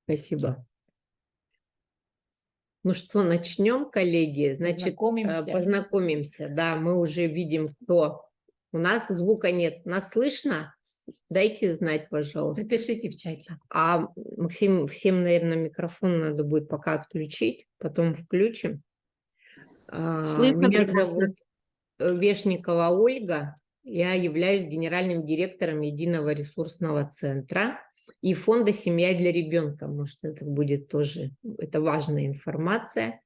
Спасибо. Ну что, начнем, коллеги? Значит, познакомимся. Да, мы уже видим, кто. У нас звука нет. Нас слышно? Дайте знать, пожалуйста. Напишите в чате. А, Максим, всем, наверное, микрофон надо будет пока отключить, потом включим. Меня зовут Вешникова Ольга. Я являюсь генеральным директором Единого ресурсного центра и фонда «Семья для ребенка». Может, это будет тоже, это важная информация.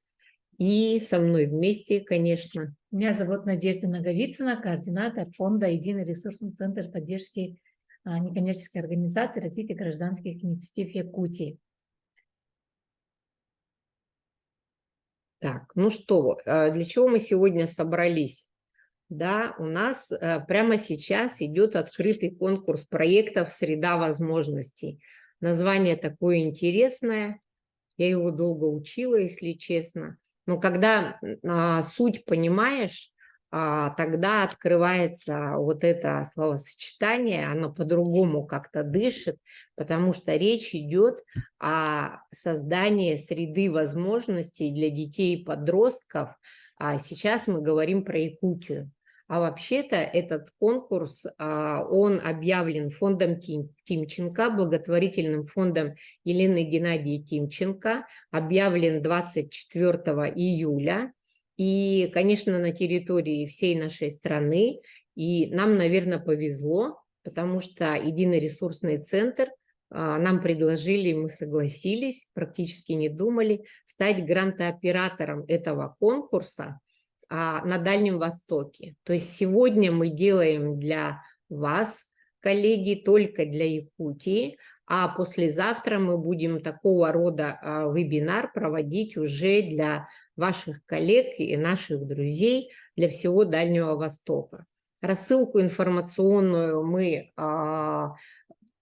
И со мной вместе, конечно. Меня зовут Надежда Наговицына, координатор фонда «Единый ресурсный центр поддержки некоммерческой организации развития гражданских инициатив Якутии». Так, ну что, для чего мы сегодня собрались? Да, у нас прямо сейчас идет открытый конкурс проектов «Среда возможностей». Название такое интересное, я его долго учила, если честно. Но когда суть понимаешь, тогда открывается вот это словосочетание, оно по-другому как-то дышит, потому что речь идет о создании среды возможностей для детей и подростков. А сейчас мы говорим про Якутию. А вообще-то этот конкурс, он объявлен фондом Тимченко, благотворительным фондом Елены Геннадьевны Тимченко, объявлен 24 июля. И, конечно, на территории всей нашей страны. И нам, наверное, повезло, потому что Единый ресурсный центр нам предложили, мы согласились, практически не думали, стать грантооператором этого конкурса на Дальнем Востоке. То есть сегодня мы делаем для вас, коллеги, только для Якутии, а послезавтра мы будем такого рода вебинар проводить уже для ваших коллег и наших друзей, для всего Дальнего Востока. Рассылку информационную мы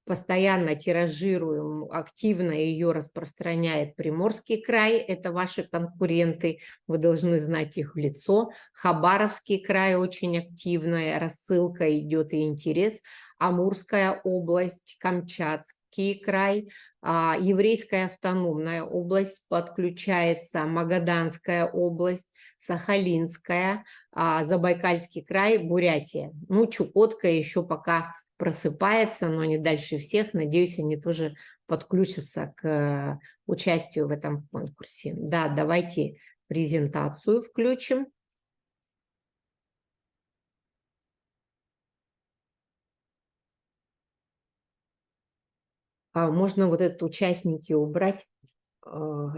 постоянно тиражируем, активно ее распространяет Приморский край, это ваши конкуренты, вы должны знать их в лицо. Хабаровский край очень активная рассылка идет и интерес. Амурская область, Камчатский край, Еврейская автономная область подключается, Магаданская область, Сахалинская, Забайкальский край, Бурятия. Ну, Чукотка еще пока просыпается, но они дальше всех. Надеюсь, они тоже подключатся к участию в этом конкурсе. Да, давайте презентацию включим. Можно вот этот участники убрать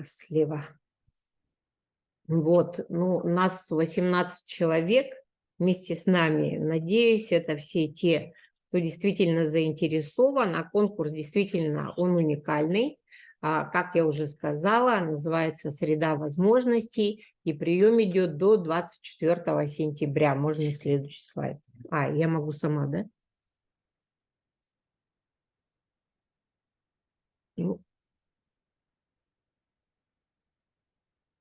слева. Вот, ну, у нас 18 человек вместе с нами. Надеюсь, это все те, кто действительно заинтересован, а конкурс действительно, он уникальный. Как я уже сказала, называется «Среда возможностей», и прием идет до 24 сентября. Можно следующий слайд. Я могу сама, да?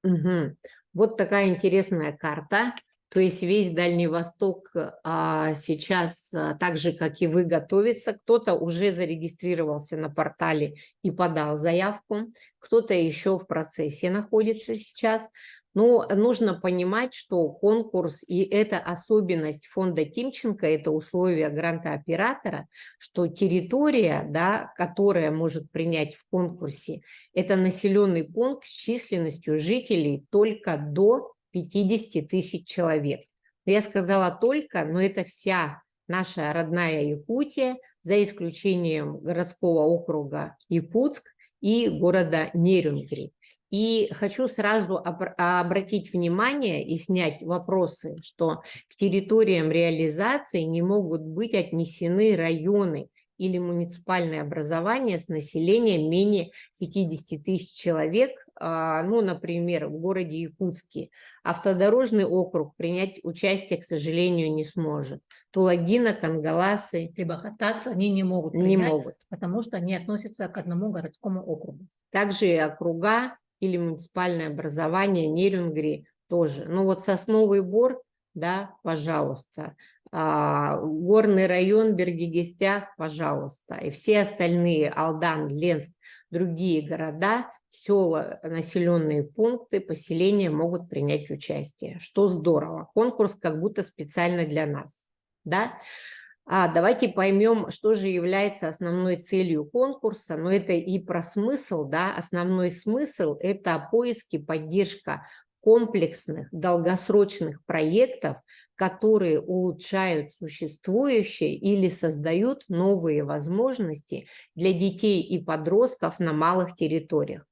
Угу. Вот такая интересная карта. То есть весь Дальний Восток сейчас, так же, как и вы, готовится. Кто-то уже зарегистрировался на портале и подал заявку, кто-то еще в процессе находится сейчас. Но нужно понимать, что конкурс, и это особенность фонда Тимченко, это условие грантооператора, что территория, да, которая может принять в конкурсе, это населенный пункт с численностью жителей только до 50 тысяч человек. Я сказала только, но это вся наша родная Якутия, за исключением городского округа Якутск и города Нерюнгри. И хочу сразу обратить внимание и снять вопросы, что к территориям реализации не могут быть отнесены районы или муниципальное образование с населением менее 50 тысяч человек, ну, например, в городе Якутске. Автодорожный округ принять участие, к сожалению, не сможет. Тулагина, Кангаласы, либо Хатас они не могут принять, потому что они относятся к одному городскому округу. Также и округа или муниципальное образование Нерюнгри тоже. Ну вот Сосновый Бор, да, пожалуйста. Горный район, Бергигестях, пожалуйста. И все остальные, Алдан, Ленск, другие города, села, населенные пункты, поселения могут принять участие, что здорово. Конкурс как будто специально для нас, да? Давайте поймем, что же является основной целью конкурса. Но это и про смысл, да, основной смысл – это поиск и поддержка комплексных, долгосрочных проектов, которые улучшают существующие или создают новые возможности для детей и подростков на малых территориях.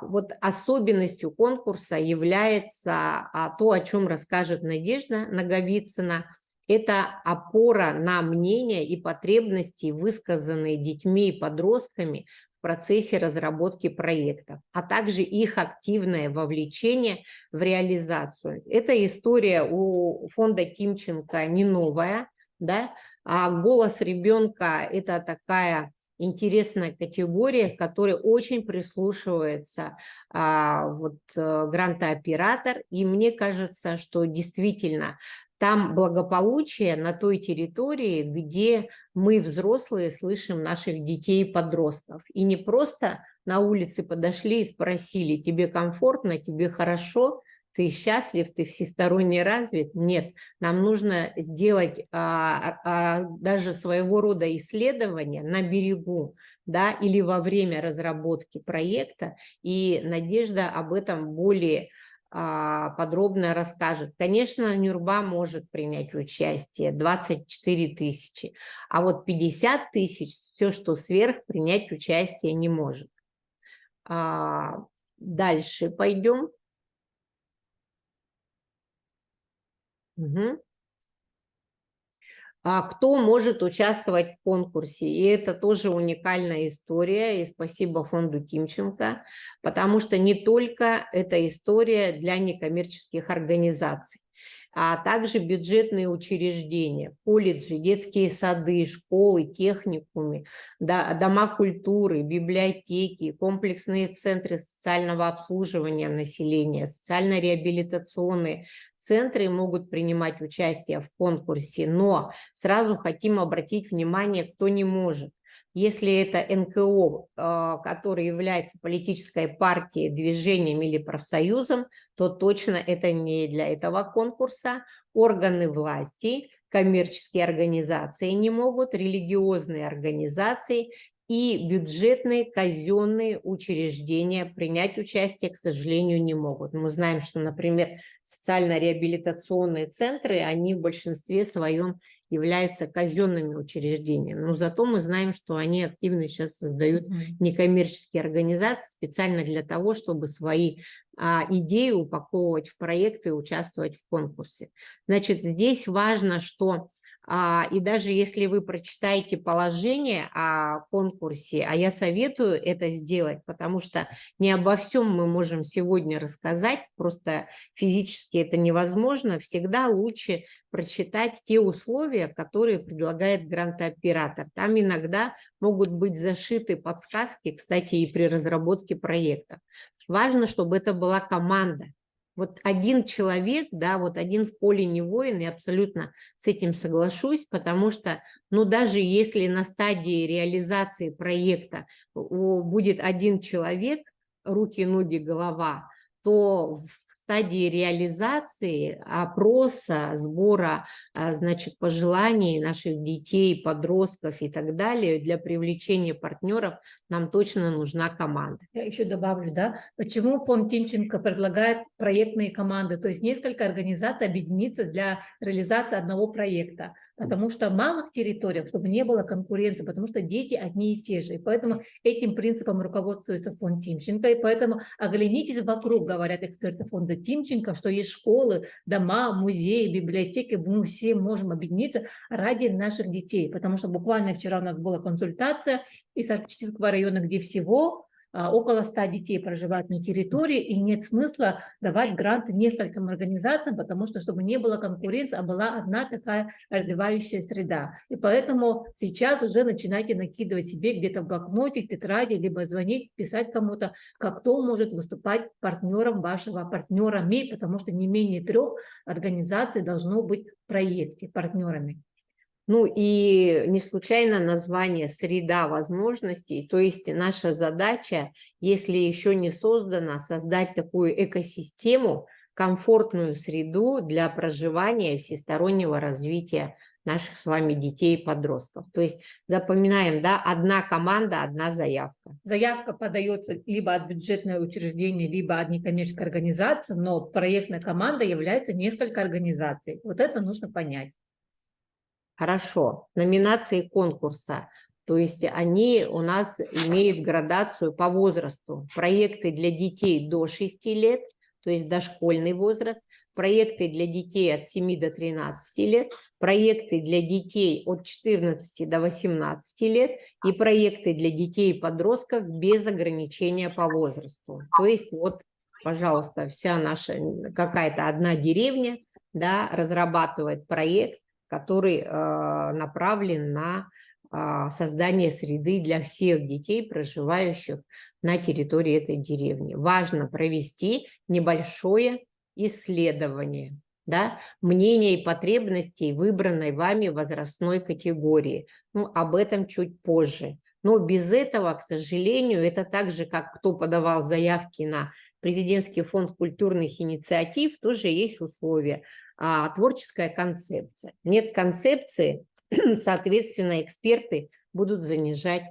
Вот особенностью конкурса является то, о чем расскажет Надежда Наговицына. Это опора на мнения и потребности, высказанные детьми и подростками в процессе разработки проектов, а также их активное вовлечение в реализацию. Эта история у фонда Тимченко не новая, да? Голос ребенка – это такая интересная категория, к которой очень прислушивается грантооператор. И мне кажется, что действительно там благополучие на той территории, где мы, взрослые, слышим наших детей и подростков. И не просто на улице подошли и спросили: тебе комфортно, тебе хорошо, ты счастлив, ты всесторонне развит. Нет, нам нужно сделать даже своего рода исследования на берегу, да, или во время разработки проекта, и Надежда об этом более подробно расскажет. Конечно, Нюрба может принять участие, 24 тысячи, а вот 50 тысяч, все, что сверх, принять участие не может. Дальше пойдем. Угу. Кто может участвовать в конкурсе? И это тоже уникальная история, и спасибо фонду Тимченко, потому что не только эта история для некоммерческих организаций, а также бюджетные учреждения, колледжи, детские сады, школы, техникумы, дома культуры, библиотеки, комплексные центры социального обслуживания населения, социально-реабилитационные центры могут принимать участие в конкурсе, но сразу хотим обратить внимание, кто не может. Если это НКО, который является политической партией, движением или профсоюзом, то точно это не для этого конкурса. Органы власти, коммерческие организации не могут, религиозные организации и бюджетные казенные учреждения принять участие, к сожалению, не могут. Мы знаем, что, например, социально-реабилитационные центры, они в большинстве своем являются казенными учреждениями. Но зато мы знаем, что они активно сейчас создают некоммерческие организации специально для того, чтобы свои идеи упаковывать в проекты и участвовать в конкурсе. Значит, здесь важно, что и даже если вы прочитаете положение о конкурсе, а я советую это сделать, потому что не обо всем мы можем сегодня рассказать, просто физически это невозможно, всегда лучше прочитать те условия, которые предлагает грантооператор. Там иногда могут быть зашиты подсказки, кстати, и при разработке проекта. Важно, чтобы это была команда. Вот один человек, да, вот один в поле не воин, я абсолютно с этим соглашусь, потому что, ну, даже если на стадии реализации проекта будет один человек, руки, ноги, голова, то в стадии реализации, опроса, сбора, значит, пожеланий наших детей, подростков и так далее, для привлечения партнеров нам точно нужна команда. Я еще добавлю, да, почему фонд Тимченко предлагает проектные команды, то есть несколько организаций объединиться для реализации одного проекта, потому что в малых территориях, чтобы не было конкуренции, потому что дети одни и те же, и поэтому этим принципом руководствуется фонд Тимченко, и поэтому оглянитесь вокруг, говорят эксперты фонда Тимченко, что есть школы, дома, музеи, библиотеки, мы все можем объединиться ради наших детей, потому что буквально вчера у нас была консультация из Арктического района, где всего около 100 детей проживают на территории, и нет смысла давать гранты нескольким организациям, потому что, чтобы не было конкуренции, а была одна такая развивающая среда. И поэтому сейчас уже начинайте накидывать себе где-то в блокноте, тетради, либо звонить, писать кому-то, как кто может выступать партнером вашего, партнерами, потому что не менее 3 организаций должно быть в проекте партнерами. Ну и не случайно название «Среда возможностей», то есть наша задача, если еще не создана, создать такую экосистему, комфортную среду для проживания и всестороннего развития наших с вами детей и подростков. То есть запоминаем, да, одна команда, одна заявка. Заявка подается либо от бюджетного учреждения, либо от некоммерческой организации, но проектная команда является несколько организаций. Вот это нужно понять. Хорошо. Номинации конкурса. То есть они у нас имеют градацию по возрасту. Проекты для детей до 6 лет, то есть дошкольный возраст. Проекты для детей от 7 до 13 лет. Проекты для детей от 14 до 18 лет. И проекты для детей и подростков без ограничения по возрасту. То есть вот, пожалуйста, вся наша какая-то одна деревня, да, разрабатывает проект, который направлен на создание среды для всех детей, проживающих на территории этой деревни. Важно провести небольшое исследование, да, мнения и потребностей выбранной вами возрастной категории. Ну, об этом чуть позже. Но без этого, к сожалению, это так же, как кто подавал заявки на президентский фонд культурных инициатив, тоже есть условия. Творческая концепция. Нет концепции, соответственно, эксперты будут занижать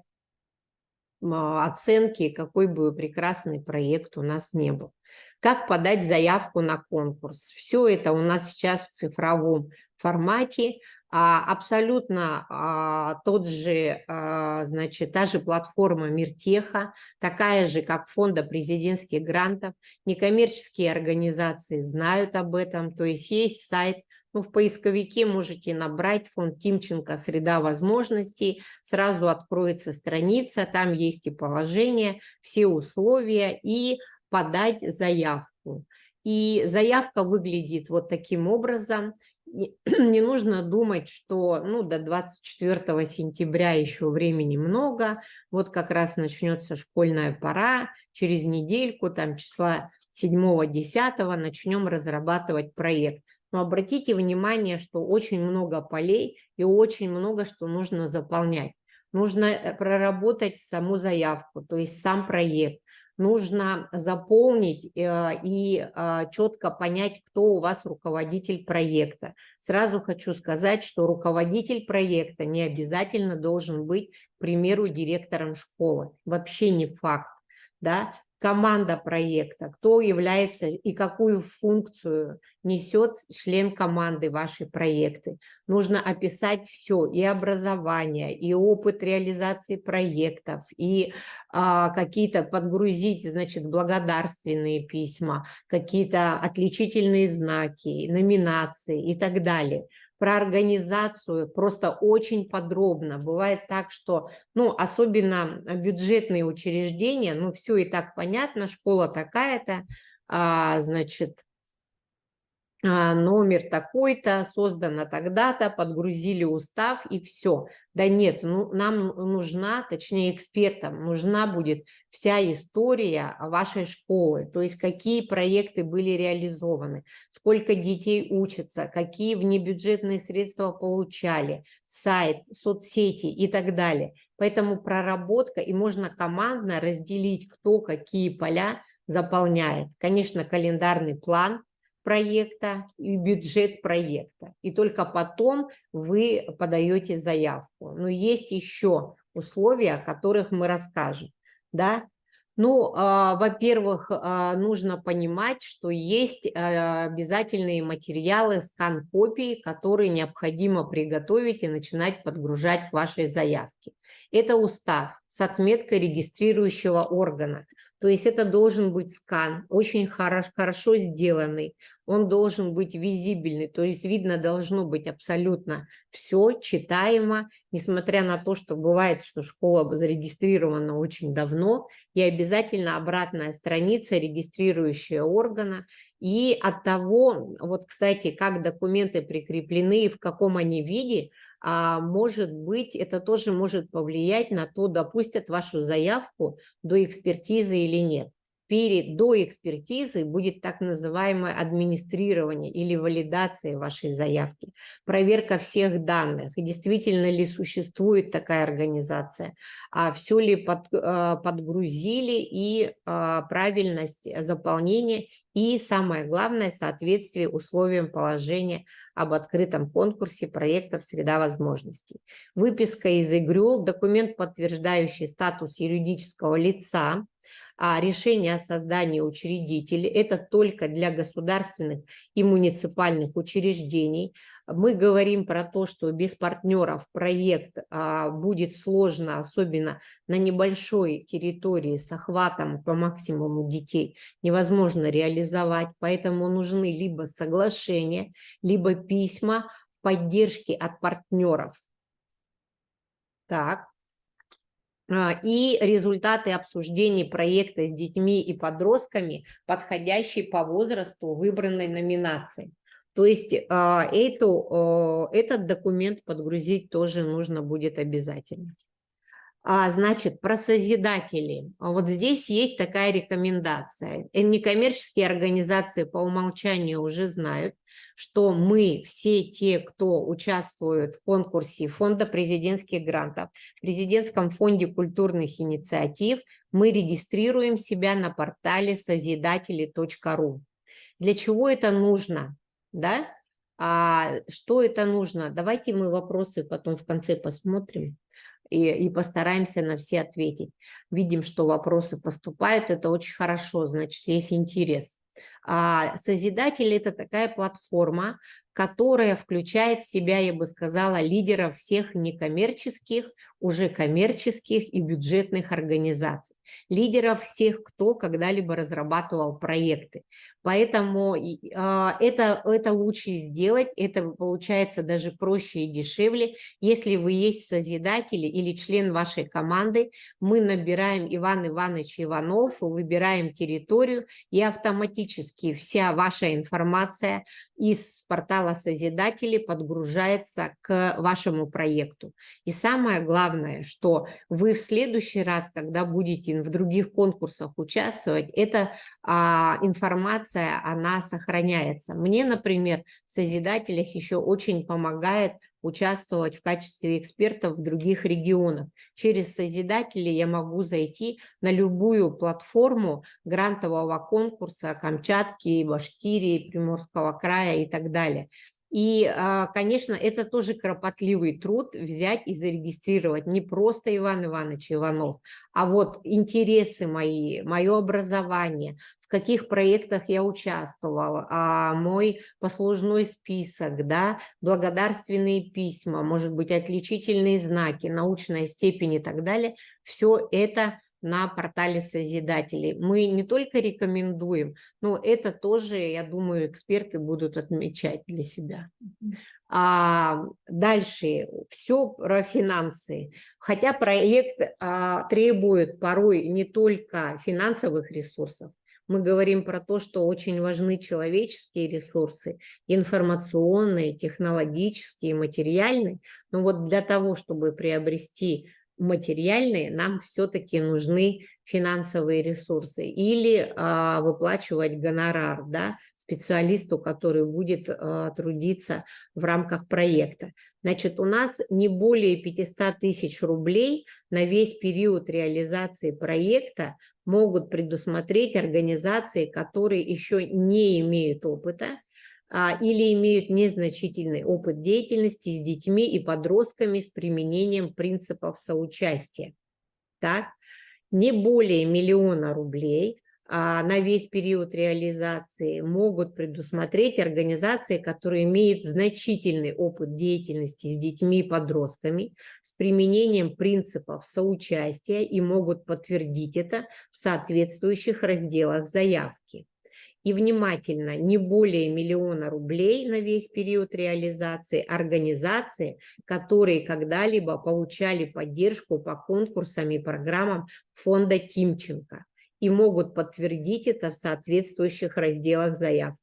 оценки, какой бы прекрасный проект у нас не был. Как подать заявку на конкурс? Все это у нас сейчас в цифровом формате. Абсолютно тот же, значит, та же платформа Миртеха, такая же, как фонда президентских грантов. Некоммерческие организации знают об этом, то есть сайт. Ну, в поисковике можете набрать фонд Тимченко «Среда возможностей», сразу откроется страница, там есть и положение, все условия, и подать заявку. И заявка выглядит вот таким образом. Не нужно думать, что до 24 сентября еще времени много, вот как раз начнется школьная пора, через недельку, там числа 7-10 начнем разрабатывать проект. Но обратите внимание, что очень много полей и очень много что нужно заполнять. Нужно проработать саму заявку, то есть сам проект. Нужно заполнить и четко понять, кто у вас руководитель проекта. Сразу хочу сказать, что руководитель проекта не обязательно должен быть, к примеру, директором школы. Вообще не факт. Да? Команда проекта, кто является и какую функцию несет член команды вашей проекты. Нужно описать все, и образование, и опыт реализации проектов, и какие-то подгрузить, значит, благодарственные письма, какие-то отличительные знаки, номинации и так далее. Про организацию просто очень подробно. Бывает так, что, особенно бюджетные учреждения, все и так понятно, школа такая-то, значит, номер такой-то, создано тогда-то, подгрузили устав и все. Да нет, нам нужна, точнее экспертам, нужна будет вся история вашей школы, то есть какие проекты были реализованы, сколько детей учатся, какие внебюджетные средства получали, сайт, соцсети и так далее. Поэтому проработка, и можно командно разделить, кто какие поля заполняет. Конечно, календарный план проекта и бюджет проекта. И только потом вы подаете заявку. Но есть еще условия, о которых мы расскажем. Да? Во-первых, нужно понимать, что есть обязательные материалы, скан-копии, которые необходимо приготовить и начинать подгружать к вашей заявке. Это устав с отметкой регистрирующего органа. То есть это должен быть скан, очень хорошо сделанный, он должен быть визибельный, то есть видно должно быть абсолютно все читаемо, несмотря на то, что бывает, что школа зарегистрирована очень давно, и обязательно обратная страница регистрирующего органа. И от того, вот, кстати, как документы прикреплены и в каком они виде, может быть, это тоже может повлиять на то, допустят вашу заявку до экспертизы или нет. До экспертизы будет так называемое администрирование или валидация вашей заявки, проверка всех данных, и действительно ли существует такая организация, все ли подгрузили и правильность заполнения, и самое главное, соответствие условиям положения об открытом конкурсе проектов «Среда возможностей». Выписка из ИГРЮЛ, документ, подтверждающий статус юридического лица, решение о создании учредителей, это только для государственных и муниципальных учреждений. Мы говорим про то, что без партнеров проект будет сложно, особенно на небольшой территории с охватом по максимуму детей, невозможно реализовать, поэтому нужны либо соглашения, либо письма поддержки от партнеров. Так. И результаты обсуждений проекта с детьми и подростками, подходящие по возрасту выбранной номинации. То есть этот документ подгрузить тоже нужно будет обязательно. Значит, про созидателей. Вот здесь есть такая рекомендация. Некоммерческие организации по умолчанию уже знают, что мы, все те, кто участвует в конкурсе Фонда президентских грантов, в Президентском фонде культурных инициатив, мы регистрируем себя на портале созидатели.ру. Для чего это нужно? Да? Что это нужно? Давайте мы вопросы потом в конце посмотрим. И постараемся на все ответить. Видим, что вопросы поступают, это очень хорошо, значит, есть интерес. Созидатель – это такая платформа, которая включает в себя, я бы сказала, лидеров всех некоммерческих, уже коммерческих и бюджетных организаций, лидеров всех, кто когда-либо разрабатывал проекты. Поэтому это лучше сделать, это получается даже проще и дешевле. Если вы есть созидатели или член вашей команды, мы набираем Иван Иванович Иванов, выбираем территорию, и автоматически вся ваша информация из портала Созидателей подгружается к вашему проекту. И самое главное, что вы в следующий раз, когда будете в других конкурсах участвовать, эта информация, она сохраняется. Мне, например, в Созидателях еще очень помогает участвовать в качестве экспертов в других регионах. Через Созидатели я могу зайти на любую платформу грантового конкурса Камчатки, Башкирии, Приморского края и так далее. И, конечно, это тоже кропотливый труд взять и зарегистрировать не просто Иван Иванович Иванов, а вот интересы мои, мое образование, в каких проектах я участвовала, мой послужной список, да, благодарственные письма, может быть, отличительные знаки, научная степень и так далее. Все это на портале Созидателей. Мы не только рекомендуем, но это тоже, я думаю, эксперты будут отмечать для себя. Дальше все про финансы. Хотя проект требует порой не только финансовых ресурсов, мы говорим про то, что очень важны человеческие ресурсы, информационные, технологические, материальные. Но вот для того, чтобы приобрести материальные, нам все-таки нужны финансовые ресурсы или выплачивать гонорар, да, специалисту, который будет трудиться в рамках проекта. Значит, у нас не более 500 тысяч рублей на весь период реализации проекта могут предусмотреть организации, которые еще не имеют опыта, или имеют незначительный опыт деятельности с детьми и подростками с применением принципов соучастия. Так, не более 1 000 000 рублей на весь период реализации могут предусмотреть организации, которые имеют значительный опыт деятельности с детьми и подростками, с применением принципов соучастия и могут подтвердить это в соответствующих разделах заявки. И внимательно, не более 1 миллиона рублей на весь период реализации организации, которые когда-либо получали поддержку по конкурсам и программам фонда Тимченко и могут подтвердить это в соответствующих разделах заявки.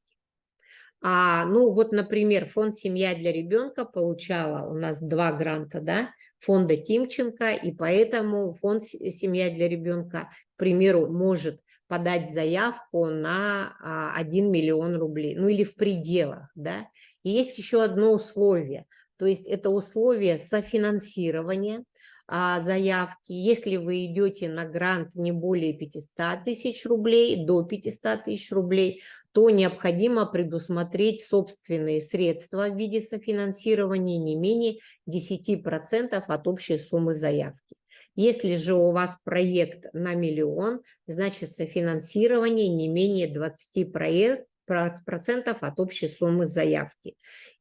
Ну вот, например, фонд «Семья для ребенка» получала у нас 2 гранта, да, фонда Тимченко, и поэтому фонд «Семья для ребенка», к примеру, может подать заявку на 1 миллион рублей, ну или в пределах, да. И есть еще одно условие, то есть это условие софинансирования заявки. Если вы идете на грант не более 500 тысяч рублей, до 500 тысяч рублей, то необходимо предусмотреть собственные средства в виде софинансирования не менее 10% от общей суммы заявки. Если же у вас проект на 1 миллион, значит софинансирование не менее 20% от общей суммы заявки.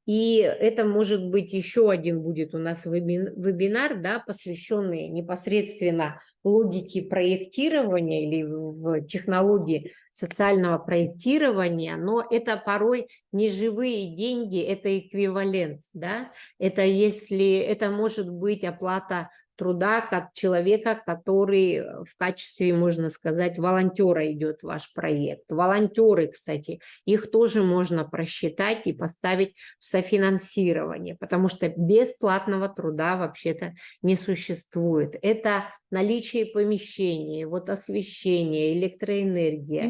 И это может быть еще один будет у нас вебинар, да, посвященный непосредственно логике проектирования или в технологии социального проектирования, но это порой не живые деньги, это эквивалент, да, это может быть оплата труда как человека, который в качестве, можно сказать, волонтера идет в ваш проект. Волонтеры, кстати, их тоже можно просчитать и поставить в софинансирование, потому что бесплатного труда вообще-то не существует. Это наличие помещений, вот освещение, электроэнергия,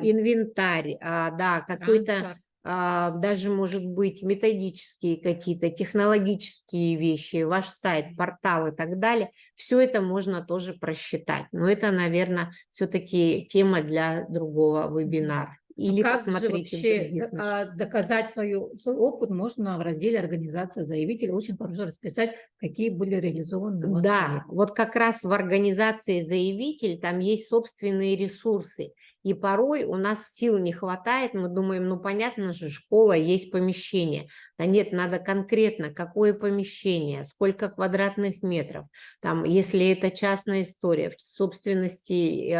инвентарь, да, какой-то даже, может быть, методические какие-то, технологические вещи, ваш сайт, портал и так далее, все это можно тоже просчитать. Но это, наверное, все-таки тема для другого вебинара. Или как же посмотрите вообще доказать свой опыт можно в разделе «Организация заявителя», очень хорошо расписать, какие были реализованы у вас проекты. Вот как раз в организации заявитель там есть собственные ресурсы. И порой у нас сил не хватает, мы думаем, ну понятно же, школа, есть помещение. Да нет, надо конкретно, какое помещение, сколько квадратных метров, там, если это частная история, в собственности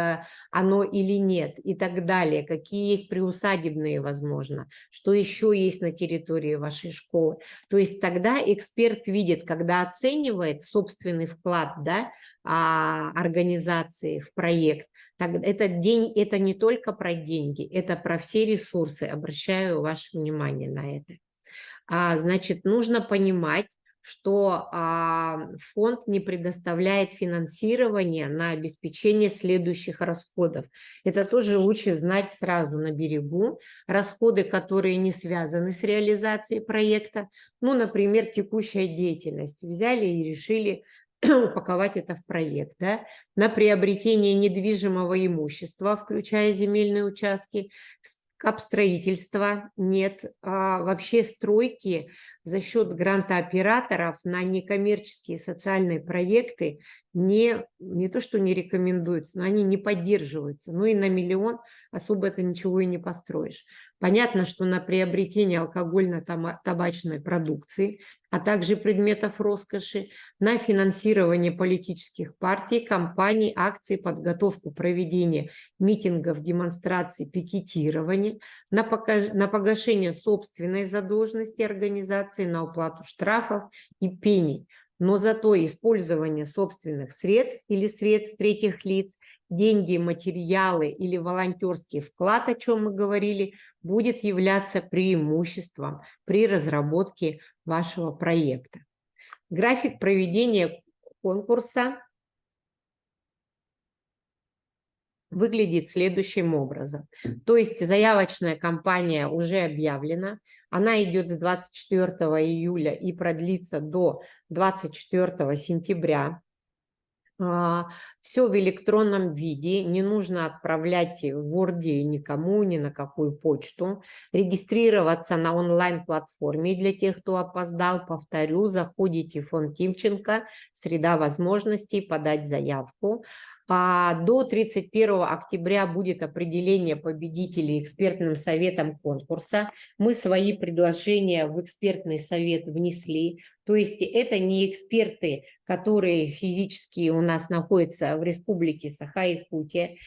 оно или нет, и так далее, какие есть приусадебные, возможно, что еще есть на территории вашей школы. То есть тогда эксперт видит, когда оценивает собственный вклад, да, организации в проект, этот день, это не только про деньги, это про все ресурсы. Обращаю ваше внимание на это. Значит, нужно понимать, что фонд не предоставляет финансирование на обеспечение следующих расходов. Это тоже лучше знать сразу на берегу. Расходы, которые не связаны с реализацией проекта, ну, например, текущая деятельность. Взяли и решили упаковать это в проект, да, на приобретение недвижимого имущества, включая земельные участки, капстроительства нет, вообще стройки за счет грантооператоров на некоммерческие социальные проекты не то, что не рекомендуются, но они не поддерживаются. Ну и на 1 миллион особо это ничего и не построишь. Понятно, что на приобретение алкогольно-табачной продукции, а также предметов роскоши, на финансирование политических партий, кампаний, акций, подготовку проведения митингов, демонстраций, пикетирования, на погашение собственной задолженности организации, на уплату штрафов и пений. Но зато использование собственных средств или средств третьих лиц, деньги, материалы или волонтерский вклад, о чем мы говорили, будет являться преимуществом при разработке вашего проекта. График проведения конкурса выглядит следующим образом. То есть заявочная кампания уже объявлена, она идет с 24 июля и продлится до 24 сентября. Все в электронном виде, не нужно отправлять в Word никому, ни на какую почту. Регистрироваться на онлайн-платформе для тех, кто опоздал, повторю, заходите в фонд Тимченко, среда возможностей, подать заявку. А до 31 октября будет определение победителей экспертным советом конкурса. Мы свои предложения в экспертный совет внесли. То есть это не эксперты, которые физически у нас находятся в республике Саха-Якутия.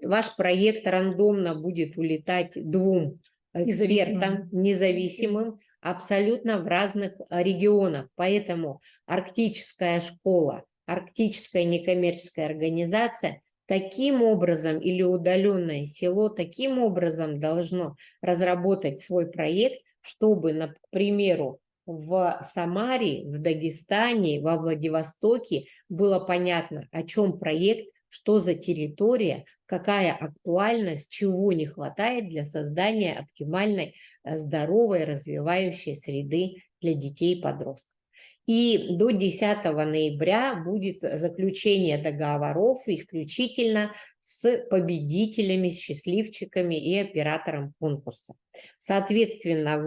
Ваш проект рандомно будет улетать двум экспертам независимым, абсолютно в разных регионах. Поэтому арктическая школа, арктическая некоммерческая организация таким образом или удаленное село таким образом должно разработать свой проект, чтобы, к примеру, в Самаре, в Дагестане, во Владивостоке было понятно, о чем проект, что за территория, какая актуальность, чего не хватает для создания оптимальной, здоровой, развивающей среды для детей и подростков. И до 10 ноября будет заключение договоров исключительно с победителями, счастливчиками и оператором конкурса. Соответственно,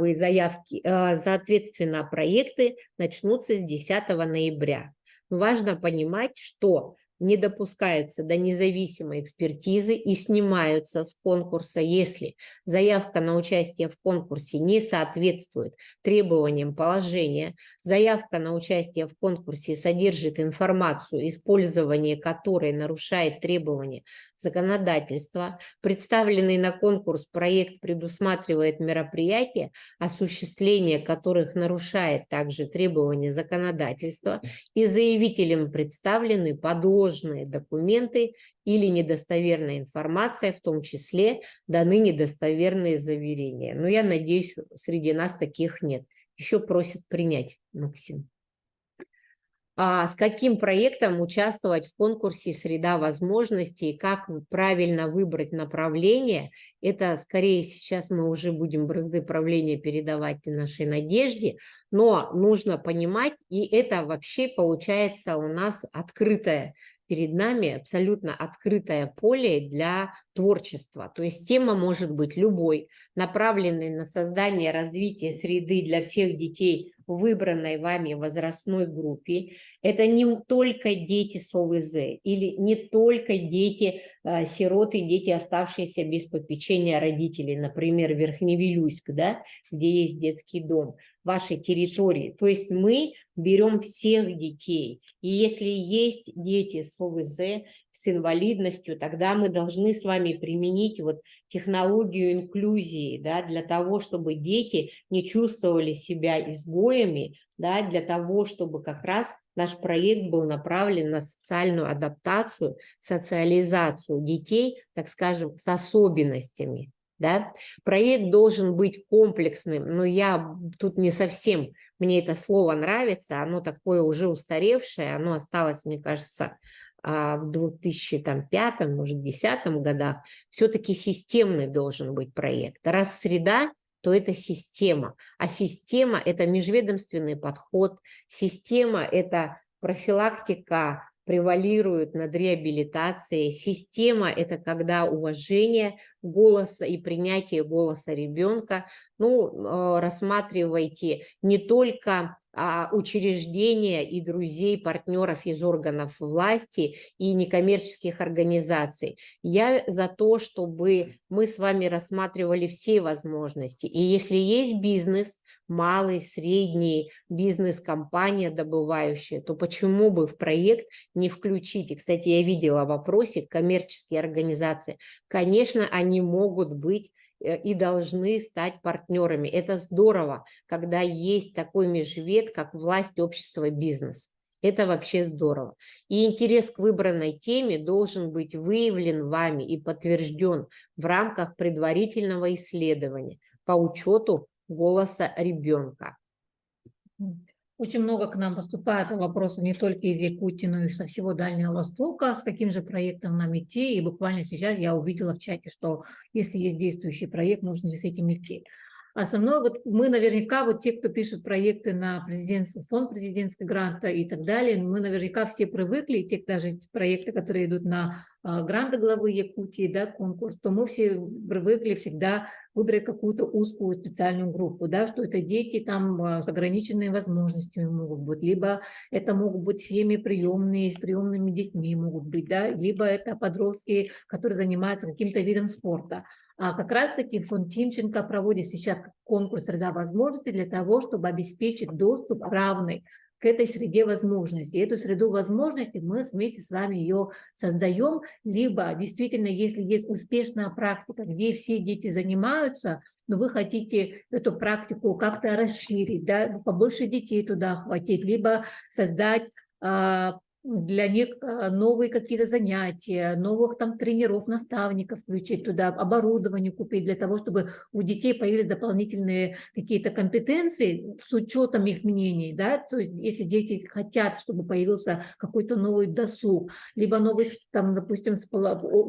проекты начнутся с 10 ноября. Важно понимать, что не допускаются до независимой экспертизы и снимаются с конкурса, если заявка на участие в конкурсе не соответствует требованиям положения, заявка на участие в конкурсе содержит информацию, использование которой нарушает требования законодательства, представленный на конкурс проект предусматривает мероприятия, осуществление которых нарушает также требования законодательства, и заявителям представлены подложные документы или недостоверная информация, в том числе даны недостоверные заверения. Но я надеюсь, среди нас таких нет. Еще просят принять, Максим. С каким проектом участвовать в конкурсе «Среда возможностей», как правильно выбрать направление, это скорее сейчас мы уже будем бразды правления передавать нашей Надежде, но нужно понимать, и это вообще получается у нас открытое перед нами, абсолютно открытое поле для творчества. То есть тема может быть любой, направленной на создание развития среды для всех детей в выбранной вами возрастной группе. Это не только дети с ОВЗ или не только дети сироты, дети, оставшиеся без попечения родителей, например, Верхневилюйск, да, где есть детский дом, вашей территории. То есть мы берем всех детей. И если есть дети с ОВЗ, с инвалидностью, тогда мы должны с вами применить вот технологию инклюзии, да, для того, чтобы дети не чувствовали себя изгоями, да, для того, чтобы как раз наш проект был направлен на социальную адаптацию, социализацию детей, так скажем, с особенностями. Да? Проект должен быть комплексным, но я тут не совсем, мне это слово нравится, оно такое уже устаревшее, оно осталось, мне кажется, в 2005, может, 2010 годах. Все-таки системный должен быть проект. Раз среда, то это система. А система – это межведомственный подход, система – это профилактика превалирует над реабилитацией. Система – это когда уважение голоса и принятие голоса ребенка. Рассматривайте не только учреждения и друзей, партнеров из органов власти и некоммерческих организаций. Я за то, чтобы мы с вами рассматривали все возможности. И если есть бизнес, малый, средний бизнес, компания добывающая, то почему бы в проект не включить? И, кстати, я видела вопросик, коммерческие организации. Конечно, они могут быть и должны стать партнерами. Это здорово, когда есть такой межвед, как власть, общество, бизнес. Это вообще здорово. И интерес к выбранной теме должен быть выявлен вами и подтвержден в рамках предварительного исследования по учету голоса ребенка. Очень много к нам поступает вопросов не только из Якутии, но и со всего Дальнего Востока, с каким же проектом нам идти. И буквально сейчас я увидела в чате, что если есть действующий проект, нужно ли с этим идти. Основное, вот мы наверняка, вот те, кто пишет проекты на фонд президентского гранта и так далее, мы наверняка все привыкли, те даже проекты, которые идут на гранты главы Якутии, да, конкурс, то мы все привыкли всегда выбрать какую-то узкую специальную группу, да, что это дети там с ограниченными возможностями могут быть, либо это могут быть семьи приемные, с приемными детьми могут быть, да, либо это подростки, которые занимаются каким-то видом спорта. А как раз-таки фонд Тимченко проводит сейчас конкурс «Среда возможностей» для того, чтобы обеспечить доступ равный к этой среде возможностей. И эту среду возможностей мы вместе с вами ее создаем, либо действительно, если есть успешная практика, где все дети занимаются, но вы хотите эту практику как-то расширить, да, побольше детей туда охватить, либо создать для них новые какие-то занятия, новых там тренеров, наставников включить туда, оборудование купить для того, чтобы у детей появились дополнительные какие-то компетенции с учетом их мнений, да, то есть если дети хотят, чтобы появился какой-то новый досуг, либо новый, там, допустим,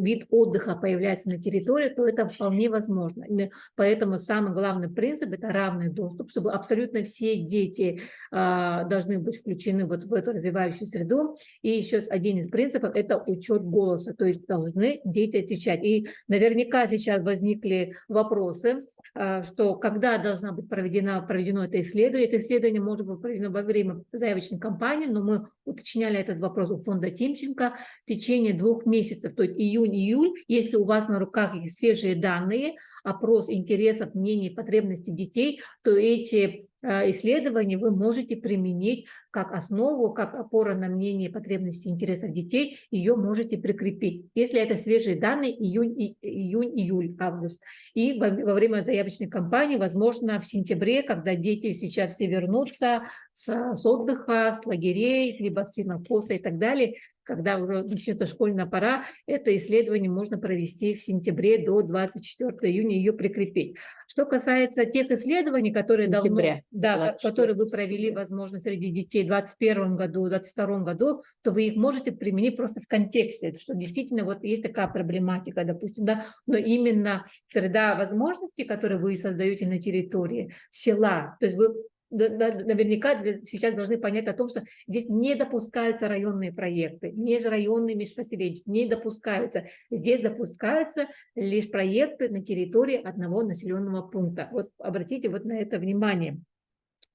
вид отдыха появляется на территории, то это вполне возможно. Поэтому самый главный принцип – это равный доступ, чтобы абсолютно все дети должны быть включены вот в эту развивающую среду. И еще один из принципов – это учет голоса, то есть должны дети отвечать. И наверняка сейчас возникли вопросы, что когда должна быть проведено это исследование. Это исследование может быть проведено во время заявочной кампании, но мы уточняли этот вопрос у фонда Тимченко в течение 2 месяцев, то есть июнь-июль. Если у вас на руках свежие данные, опрос интересов, мнений, потребностей детей, то эти исследования вы можете применить как основу, как опора на мнение, потребности, интересов детей, ее можете прикрепить. Если это свежие данные, июнь, август. И во время заявочной кампании, возможно, в сентябре, когда дети сейчас все вернутся с отдыха, с лагерей, либо с синокоса и так далее, когда уже начнется школьная пора, это исследование можно провести в сентябре до 24 июня, ее прикрепить. Что касается тех исследований, которые давно, да, которые вы провели, возможно, среди детей в 2021 году, в 2022 году, то вы их можете применить просто в контексте, что действительно вот есть такая проблематика, допустим, да, но именно среда возможностей, которые вы создаете на территории села, то есть вы наверняка сейчас должны понять о том, что здесь не допускаются районные проекты, межрайонные, межпоселенческие, не допускаются. Здесь допускаются лишь проекты на территории одного населенного пункта. Вот обратите вот на это внимание.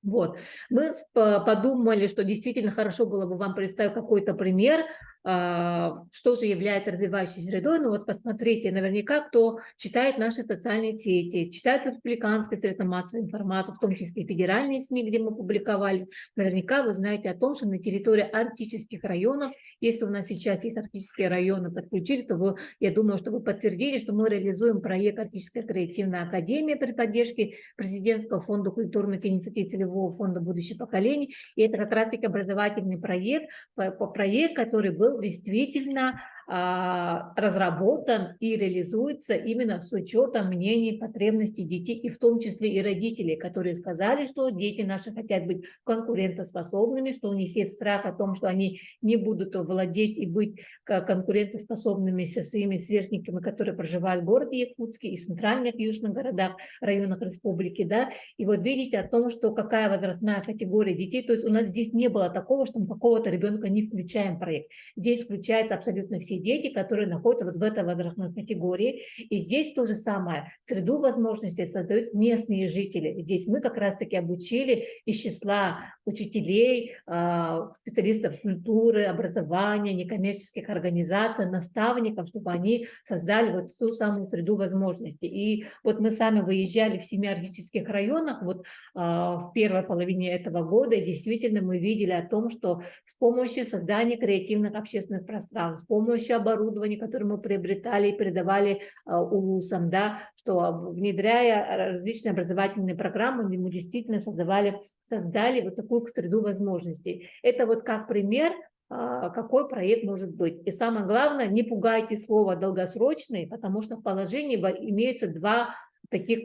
Вот. Мы подумали, что действительно хорошо было бы вам представить какой-то пример, что же является развивающей средой. Ну вот посмотрите, наверняка, кто читает наши социальные сети, читает республиканские средства массовой информации, в том числе и федеральные СМИ, где мы публиковали, наверняка вы знаете о том, что на территории арктических районов, если у нас сейчас есть арктические районы, подключились, то я думаю, что вы подтвердили, что мы реализуем проект «Арктическая креативная академия» при поддержке президентского фонда культурных инициатив целевого фонда «Будущее поколение». И это как раз-таки образовательный проект, который был действительно разработан и реализуется именно с учетом мнений, потребностей детей, и в том числе и родителей, которые сказали, что дети наши хотят быть конкурентоспособными, что у них есть страх о том, что они не будут владеть и быть конкурентоспособными со своими сверстниками, которые проживают в городе Якутске и в центральных южных городах, районах республики, да, и вот видите о том, что какая возрастная категория детей, то есть у нас здесь не было такого, что мы какого-то ребенка не включаем в проект. Здесь включаются абсолютно все дети, которые находятся вот в этой возрастной категории. И здесь то же самое. Среду возможностей создают местные жители. Здесь мы как раз-таки обучили из числа учителей, специалистов культуры, образования, некоммерческих организаций, наставников, чтобы они создали вот ту самую среду возможностей. И вот мы сами выезжали в 7 арктических районах вот в первой половине этого года, и действительно мы видели о том, что с помощью создания креативных общественных пространств, с помощью оборудования, которое мы приобретали и передавали улусам, да, что внедряя различные образовательные программы, мы действительно создали вот такую среду возможностей. Это вот как пример, какой проект может быть. И самое главное, не пугайте слово «долгосрочный», потому что в положении имеются 2 таких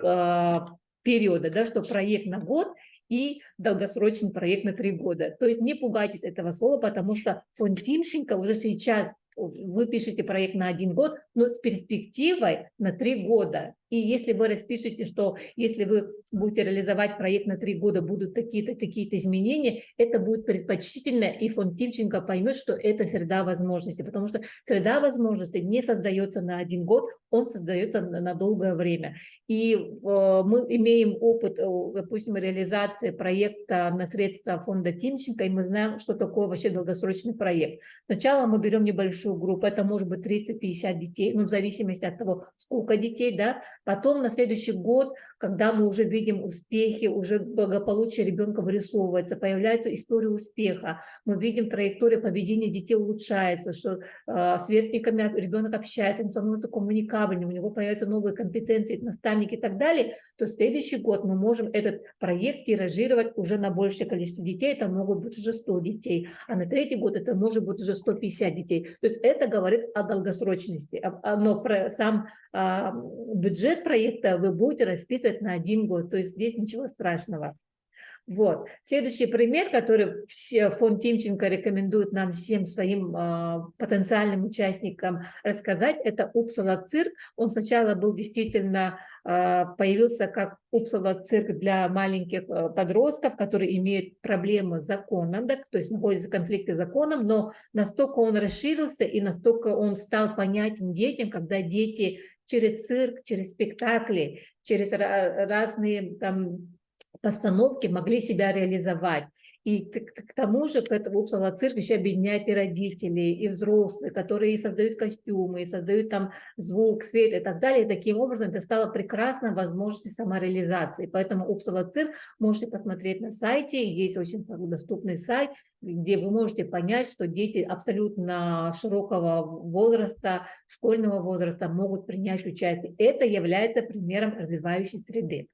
периода, да, что проект на год и долгосрочный проект на 3 года. То есть не пугайтесь этого слова, потому что фонд Тимченко уже сейчас вы пишете проект на 1 год, но с перспективой на 3 года. И если вы распишете, что если вы будете реализовать проект на 3 года, будут такие-то, такие-то изменения, это будет предпочтительно, и фонд Тимченко поймет, что это среда возможностей, потому что среда возможностей не создается на 1 год, он создается на долгое время. И мы имеем опыт, допустим, реализации проекта на средства фонда Тимченко, и мы знаем, что такое вообще долгосрочный проект. Сначала мы берем небольшую группу, это может быть 30-50 детей, ну, в зависимости от того, сколько детей, да. Потом на следующий год, когда мы уже видим успехи, уже благополучие ребенка вырисовывается, появляется история успеха, мы видим траекторию поведения детей улучшается, что с сверстниками ребенок общается, он становится коммуникабельным, у него появляются новые компетенции, наставники и так далее, то в следующий год мы можем этот проект тиражировать уже на большее количество детей, это могут быть уже 100 детей, а на 3-й год это может быть уже 150 детей. То есть это говорит о долгосрочности, но сам бюджет проекта вы будете расписывать на 1 год, то есть здесь ничего страшного. Вот. Следующий пример, который фонд Тимченко рекомендует нам всем своим потенциальным участникам рассказать, это Упсала-цирк. Он сначала был действительно, появился как Упсала-цирк для маленьких подростков, которые имеют проблемы с законом, да, то есть находятся в конфликте с законом, но настолько он расширился и настолько он стал понятен детям, когда дети через цирк, через спектакли, через разные там постановки могли себя реализовать. И к тому же к этому Упсала-цирк еще объединяет и родителей, и взрослых, которые создают костюмы, и создают там звук, свет и так далее. И таким образом это стало прекрасной возможностью самореализации. Поэтому Упсала-цирк можете посмотреть на сайте, есть очень доступный сайт, где вы можете понять, что дети абсолютно широкого возраста, школьного возраста могут принять участие. Это является примером развивающей среды.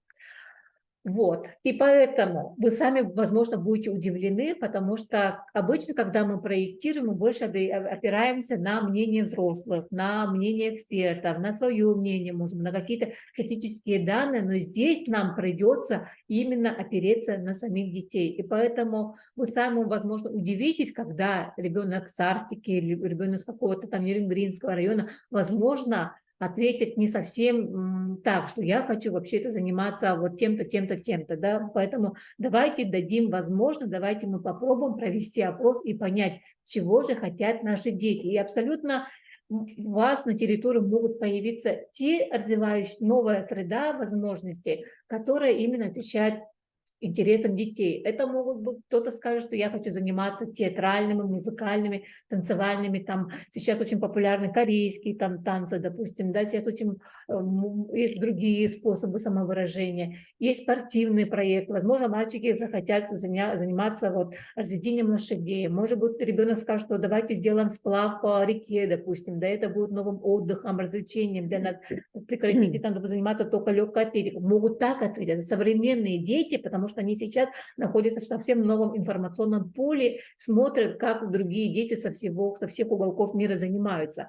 Вот, и поэтому вы сами, возможно, будете удивлены, потому что обычно, когда мы проектируем, мы больше опираемся на мнение взрослых, на мнение экспертов, на свое мнение, может, на какие-то статистические данные, но здесь нам придется именно опереться на самих детей. И поэтому вы сами, возможно, удивитесь, когда ребенок с Арктики или ребенок с какого-то там Нерюнгринского района, возможно, ответить не совсем так, что я хочу вообще-то заниматься вот тем-то, тем-то, тем-то, да, поэтому давайте дадим возможность, давайте мы попробуем провести опрос и понять, чего же хотят наши дети. И абсолютно у вас на территории могут появиться те развивающие, новая среда возможностей, которая именно отвечает интересам детей. Это могут быть, кто-то скажет, что я хочу заниматься театральными, музыкальными, танцевальными, там сейчас очень популярны корейские там танцы, допустим, да, сейчас очень есть другие способы самовыражения, есть спортивный проект, возможно, мальчики захотят заниматься вот разведением лошадей, может быть, ребенок скажет, что давайте сделаем сплав по реке, допустим, да, это будет новым отдыхом, развлечением для нас, прекратите там заниматься только легкой атлетикой, могут так ответить, современные дети, потому что они сейчас находятся в совсем новом информационном поле, смотрят, как другие дети со всех уголков мира занимаются.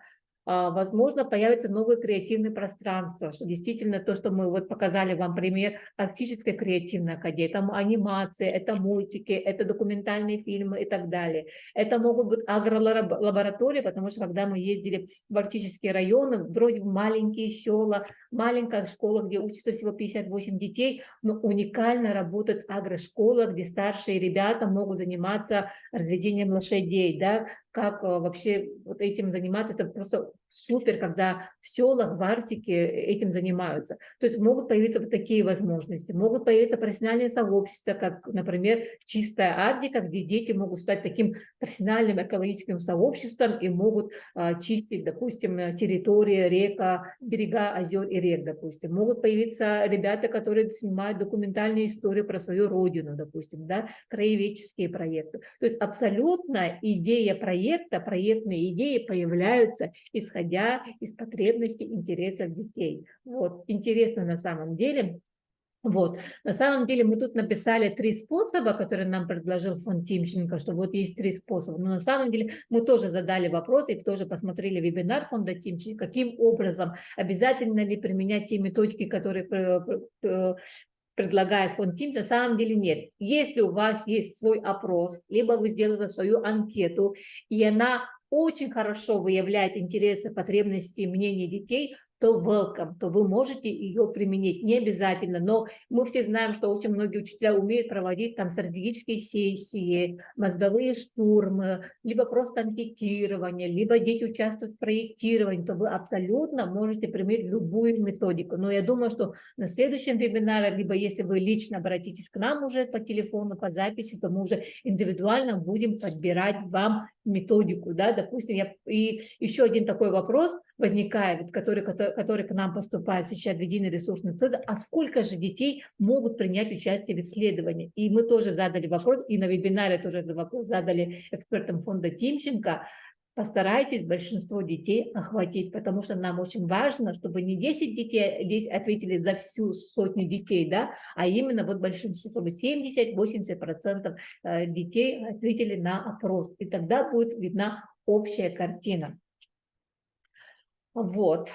Возможно, появятся новые креативные пространства, что действительно то, что мы вот показали вам пример арктической креативной академии, там анимация, это мультики, это документальные фильмы и так далее. Это могут быть агролаборатории, потому что когда мы ездили в арктические районы, вроде маленькие села, маленькая школа, где учатся всего 58 детей, но уникально работает агрошкола, где старшие ребята могут заниматься разведением лошадей, да, как вообще вот этим заниматься, это просто супер, когда в селах, в Арктике этим занимаются. То есть могут появиться вот такие возможности, могут появиться профессиональные сообщества, как, например, Чистая Арктика, где дети могут стать таким профессиональным экологическим сообществом и могут чистить, допустим, территории, река, берега озер и рек, допустим. Могут появиться ребята, которые снимают документальные истории про свою родину, допустим, да, краеведческие проекты. То есть абсолютно идея проекта, проектные идеи появляются, исходя из потребностей, интересов детей. Вот. Интересно на самом деле. Вот. На самом деле мы тут написали 3 способа, которые нам предложил фонд Тимченко, что вот есть 3 способа. Но на самом деле мы тоже задали вопрос и тоже посмотрели вебинар фонда Тимченко, каким образом, обязательно ли применять те методики, которые предлагает фонд Тимченко, на самом деле нет. Если у вас есть свой опрос, либо вы сделали свою анкету, и она очень хорошо выявляет интересы, потребности, мнения детей, то welcome, то вы можете ее применить, не обязательно, но мы все знаем, что очень многие учителя умеют проводить там стратегические сессии, мозговые штурмы, либо просто анкетирование, либо дети участвуют в проектировании, то вы абсолютно можете применить любую методику. Но я думаю, что на следующем вебинаре, либо если вы лично обратитесь к нам уже по телефону, по записи, то мы уже индивидуально будем подбирать вам методику, да, допустим, и еще один такой вопрос возникает, который к нам поступает сейчас в единый ресурсный центр, а сколько же детей могут принять участие в исследовании? И мы тоже задали вопрос, и на вебинаре тоже этот вопрос задали экспертам фонда Тимченко. Постарайтесь большинство детей охватить, потому что нам очень важно, чтобы не 10 детей здесь ответили за всю сотню детей, да, а именно вот большинство, чтобы 70-80% детей ответили на опрос. И тогда будет видна общая картина. Вот,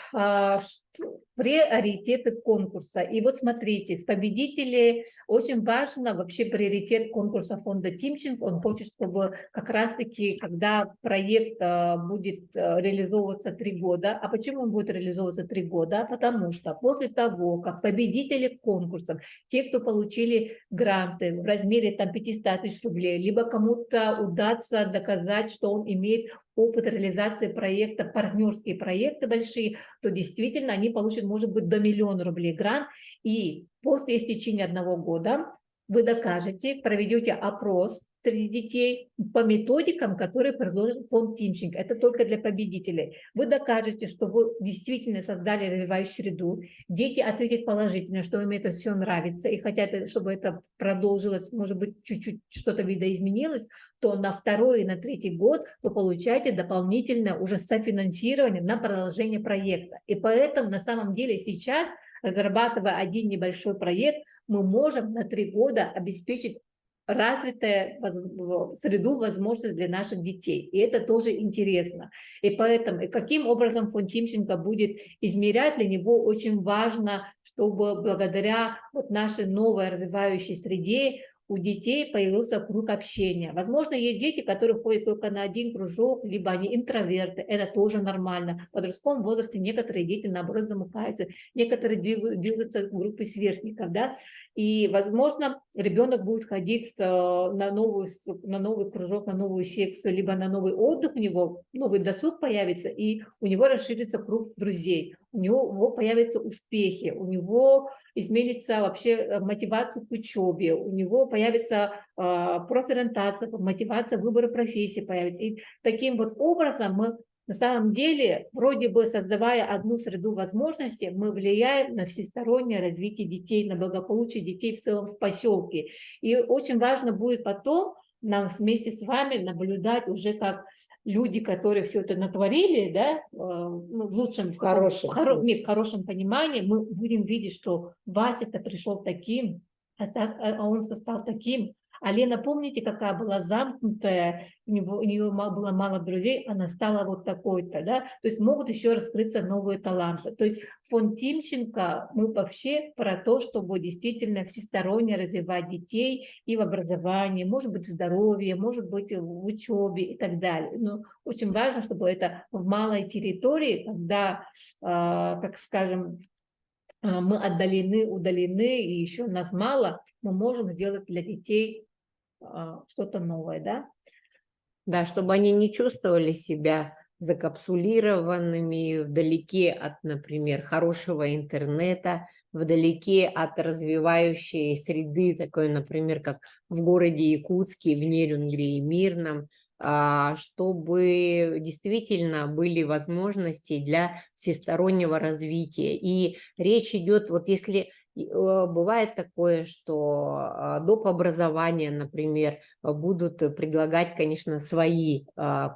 приоритеты конкурса. И вот смотрите, с победителей очень важно вообще приоритет конкурса фонда Тимченко. Он хочет, чтобы как раз-таки, когда проект будет реализовываться 3 года, а почему он будет реализовываться 3 года? Потому что после того, как победители конкурсов, те, кто получили гранты в размере там 500 тысяч рублей, либо кому-то удастся доказать, что он имеет опыт реализации проекта, партнерские проекты большие, то действительно они получат, может быть, до 1 000 000 рублей грант. И после истечения 1 года вы докажете, проведете опрос среди детей по методикам, которые предложит фонд Тимченко. Это только для победителей. Вы докажете, что вы действительно создали развивающую среду. Дети ответят положительно, что им это все нравится и хотят, чтобы это продолжилось, может быть, чуть-чуть что-то видоизменилось, то на 2-й и на 3-й год вы получаете дополнительное уже софинансирование на продолжение проекта. И поэтому на самом деле сейчас, разрабатывая один небольшой проект, мы можем на 3 года обеспечить развитую среду возможностей для наших детей. И это тоже интересно. И поэтому, каким образом фонд Тимченко будет измерять, для него очень важно, чтобы благодаря вот нашей новой развивающей среде у детей появился круг общения. Возможно, есть дети, которые ходят только на один кружок, либо они интроверты, это тоже нормально. В подростковом возрасте некоторые дети, наоборот, замыкаются, некоторые двигаются в группы сверстников, да, и, возможно, ребенок будет ходить на новый кружок, на новую секцию, либо на новый отдых, у него новый досуг появится, и у него расширится круг друзей, у него появятся успехи, у него изменится вообще мотивация к учебе, у него появится профориентация, мотивация выбора профессии появится. И таким вот образом мы на самом деле, вроде бы создавая одну среду возможностей, мы влияем на всестороннее развитие детей, на благополучие детей в целом в поселке. И очень важно будет потом нам вместе с вами наблюдать уже как люди, которые все это натворили, да, в лучшем, в хорошем понимании, мы будем видеть, что Вася-то пришел таким, а он стал таким. А Лена, помните, какая была замкнутая, у нее было мало друзей, она стала вот такой-то, да? То есть могут еще раскрыться новые таланты. То есть фонд Тимченко, мы вообще про то, чтобы действительно всесторонне развивать детей и в образовании, может быть, в здоровье, может быть, в учебе и так далее. Но очень важно, чтобы это в малой территории, когда, как скажем, мы отдалены, удалены, и еще нас мало, мы можем сделать для детей что-то новое, да? Да, чтобы они не чувствовали себя закапсулированными, вдалеке от, например, хорошего интернета, вдалеке от развивающей среды, такой, например, как в городе Якутске, в Нерюнгри и Мирном, чтобы действительно были возможности для всестороннего развития. И речь идет, вот если бывает такое, что доп. Образования, например, будут предлагать, конечно, свои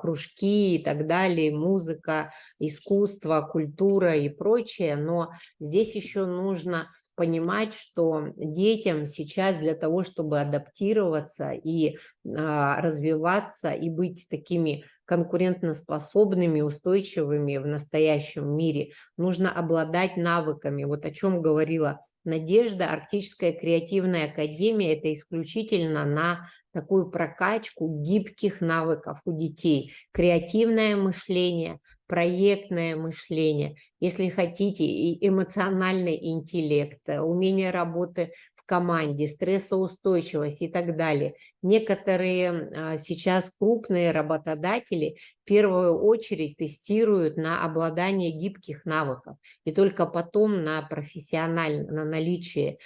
кружки и так далее, музыка, искусство, культура и прочее, но здесь еще нужно понимать, что детям сейчас для того, чтобы адаптироваться и развиваться и быть такими конкурентоспособными, устойчивыми в настоящем мире, нужно обладать навыками. Вот о чем говорила Надежда, Арктическая креативная академия – это исключительно на такую прокачку гибких навыков у детей. Креативное мышление, проектное мышление, если хотите, и эмоциональный интеллект, умение работы в команде, стрессоустойчивость и так далее. Некоторые сейчас крупные работодатели в первую очередь тестируют на обладание гибких навыков и только потом на профессиональное, на наличие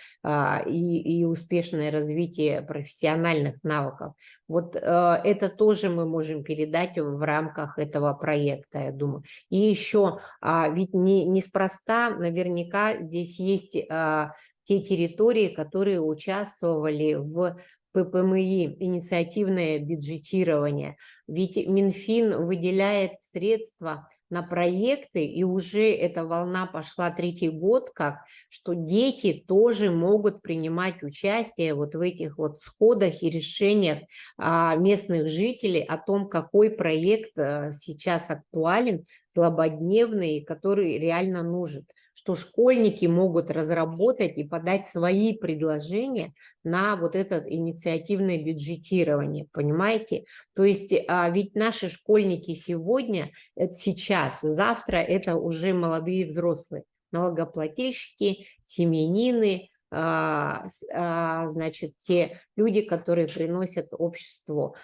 и успешное развитие профессиональных навыков. Вот это тоже мы можем передать в рамках этого проекта, я думаю. И еще, ведь неспроста наверняка здесь есть те территории, которые участвовали в ППМИ, инициативное бюджетирование. Ведь Минфин выделяет средства на проекты, и уже эта волна пошла 3-й год, как что дети тоже могут принимать участие вот в этих вот сходах и решениях местных жителей о том, какой проект сейчас актуален, злободневный, который реально нужен, что школьники могут разработать и подать свои предложения на вот это инициативное бюджетирование, понимаете? То есть ведь наши школьники сегодня, это сейчас, завтра это уже молодые взрослые, налогоплательщики, семьянины, значит, те люди, которые приносят обществу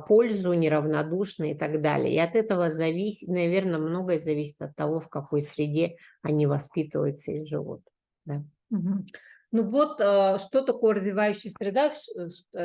пользу, неравнодушны и так далее. И от этого зависит, наверное, многое зависит от того, в какой среде они воспитываются и живут. Да. Мгм. Ну вот, что такое развивающая среда,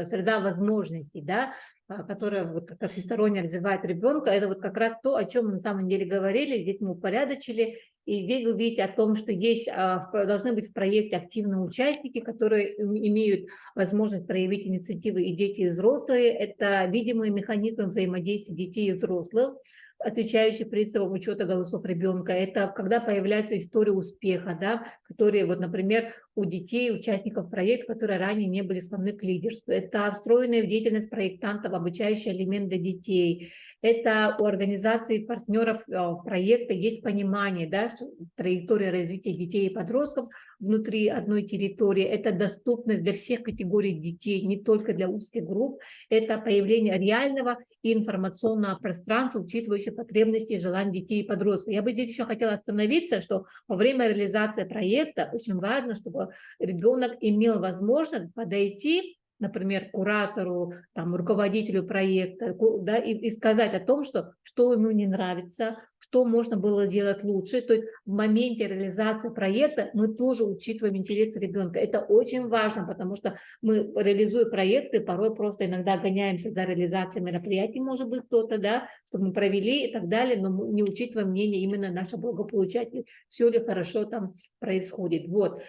среда возможностей, да, которая вот как всесторонне развивает ребенка, это вот как раз то, о чем мы на самом деле говорили, здесь мы упорядочили, и здесь вы видите о том, что есть, должны быть в проекте активные участники, которые имеют возможность проявить инициативы и дети, и взрослые, это видимые механизмы взаимодействия детей и взрослых, отвечающий принципам учета голосов ребенка. Это когда появляется история успеха, да, которые, вот, например, у детей, участников проекта, которые ранее не были склонны к лидерству. Это встроенная в деятельность проектантов обучающий элемент для детей. Это у организаций партнеров проекта есть понимание, да, что траектория развития детей и подростков внутри одной территории. Это доступность для всех категорий детей, не только для узких групп. Это появление реального и информационного пространства, учитывающего потребности и желания детей и подростков. Я бы здесь еще хотела остановиться, что во время реализации проекта очень важно, чтобы ребенок имел возможность подойти, например, куратору, там, руководителю проекта, да, и сказать о том, что ему не нравится, что можно было делать лучше. То есть в моменте реализации проекта мы тоже учитываем интерес ребенка. Это очень важно, потому что мы, реализуя проекты, порой просто иногда гоняемся за реализацией мероприятий, может быть, кто-то, да, что мы провели и так далее, но мы не учитываем мнение именно нашего благополучателя, все ли хорошо там происходит. Вот.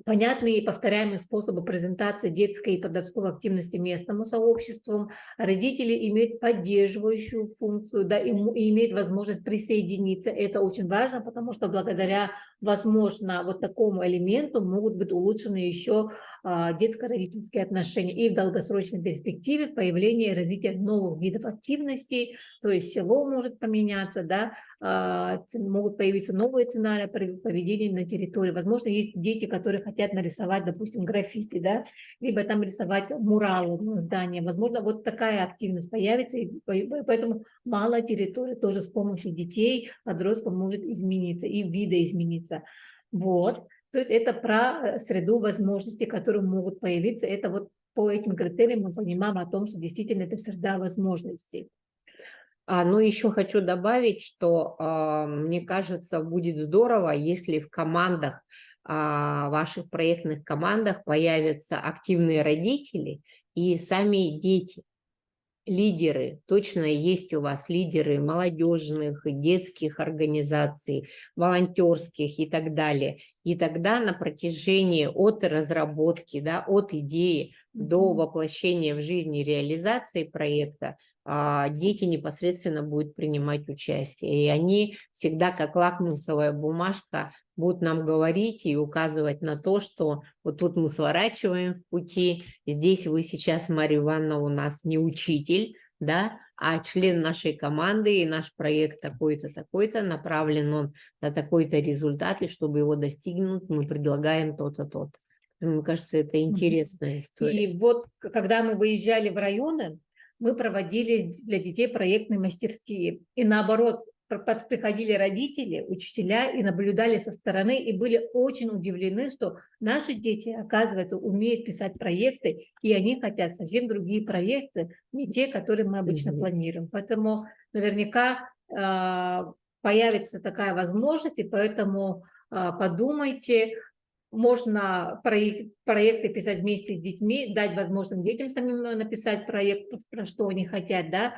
Понятные и повторяемые способы презентации детской и подростковой активности местному сообществу. Родители имеют поддерживающую функцию, да, и имеют возможность присоединиться. Это очень важно, потому что благодаря, возможно, вот такому элементу могут быть улучшены еще детско-родительские отношения. И в долгосрочной перспективе появление и развитие новых видов активностей, то есть село может поменяться, да, могут появиться новые сценарии поведения на территории. Возможно, есть дети, которые хотят нарисовать, допустим, граффити, да, либо там рисовать муралы на здании. Возможно, вот такая активность появится, и поэтому малая территория тоже с помощью детей, подростков может измениться и видоизмениться. Вот. То есть это про среду возможностей, которые могут появиться. Это вот по этим критериям мы понимаем о том, что действительно это среда возможностей. Ну, еще хочу добавить, что, мне кажется, будет здорово, если в командах, ваших проектных командах появятся активные родители и сами дети. Лидеры, точно есть у вас лидеры молодежных, детских организаций, волонтерских и так далее. И тогда на протяжении от разработки, да, от идеи до воплощения в жизни реализации проекта дети непосредственно будут принимать участие. И они всегда как лакмусовая бумажка будут нам говорить и указывать на то, что вот тут мы сворачиваем в пути, здесь вы сейчас, Марья Ивановна, у нас не учитель, да, а член нашей команды, и наш проект такой-то, такой-то, направлен он на такой-то результат, и чтобы его достигнуть, мы предлагаем то-то, то-то. Мне кажется, это интересная история. И вот когда мы выезжали в районы, мы проводили для детей проектные мастерские. И наоборот, приходили родители, учителя и наблюдали со стороны, и были очень удивлены, что наши дети, оказывается, умеют писать проекты, и они хотят совсем другие проекты, не те, которые мы обычно планируем. Поэтому наверняка появится такая возможность, и поэтому подумайте, можно проекты писать вместе с детьми, дать возможность детям самим написать проект, про что они хотят, да,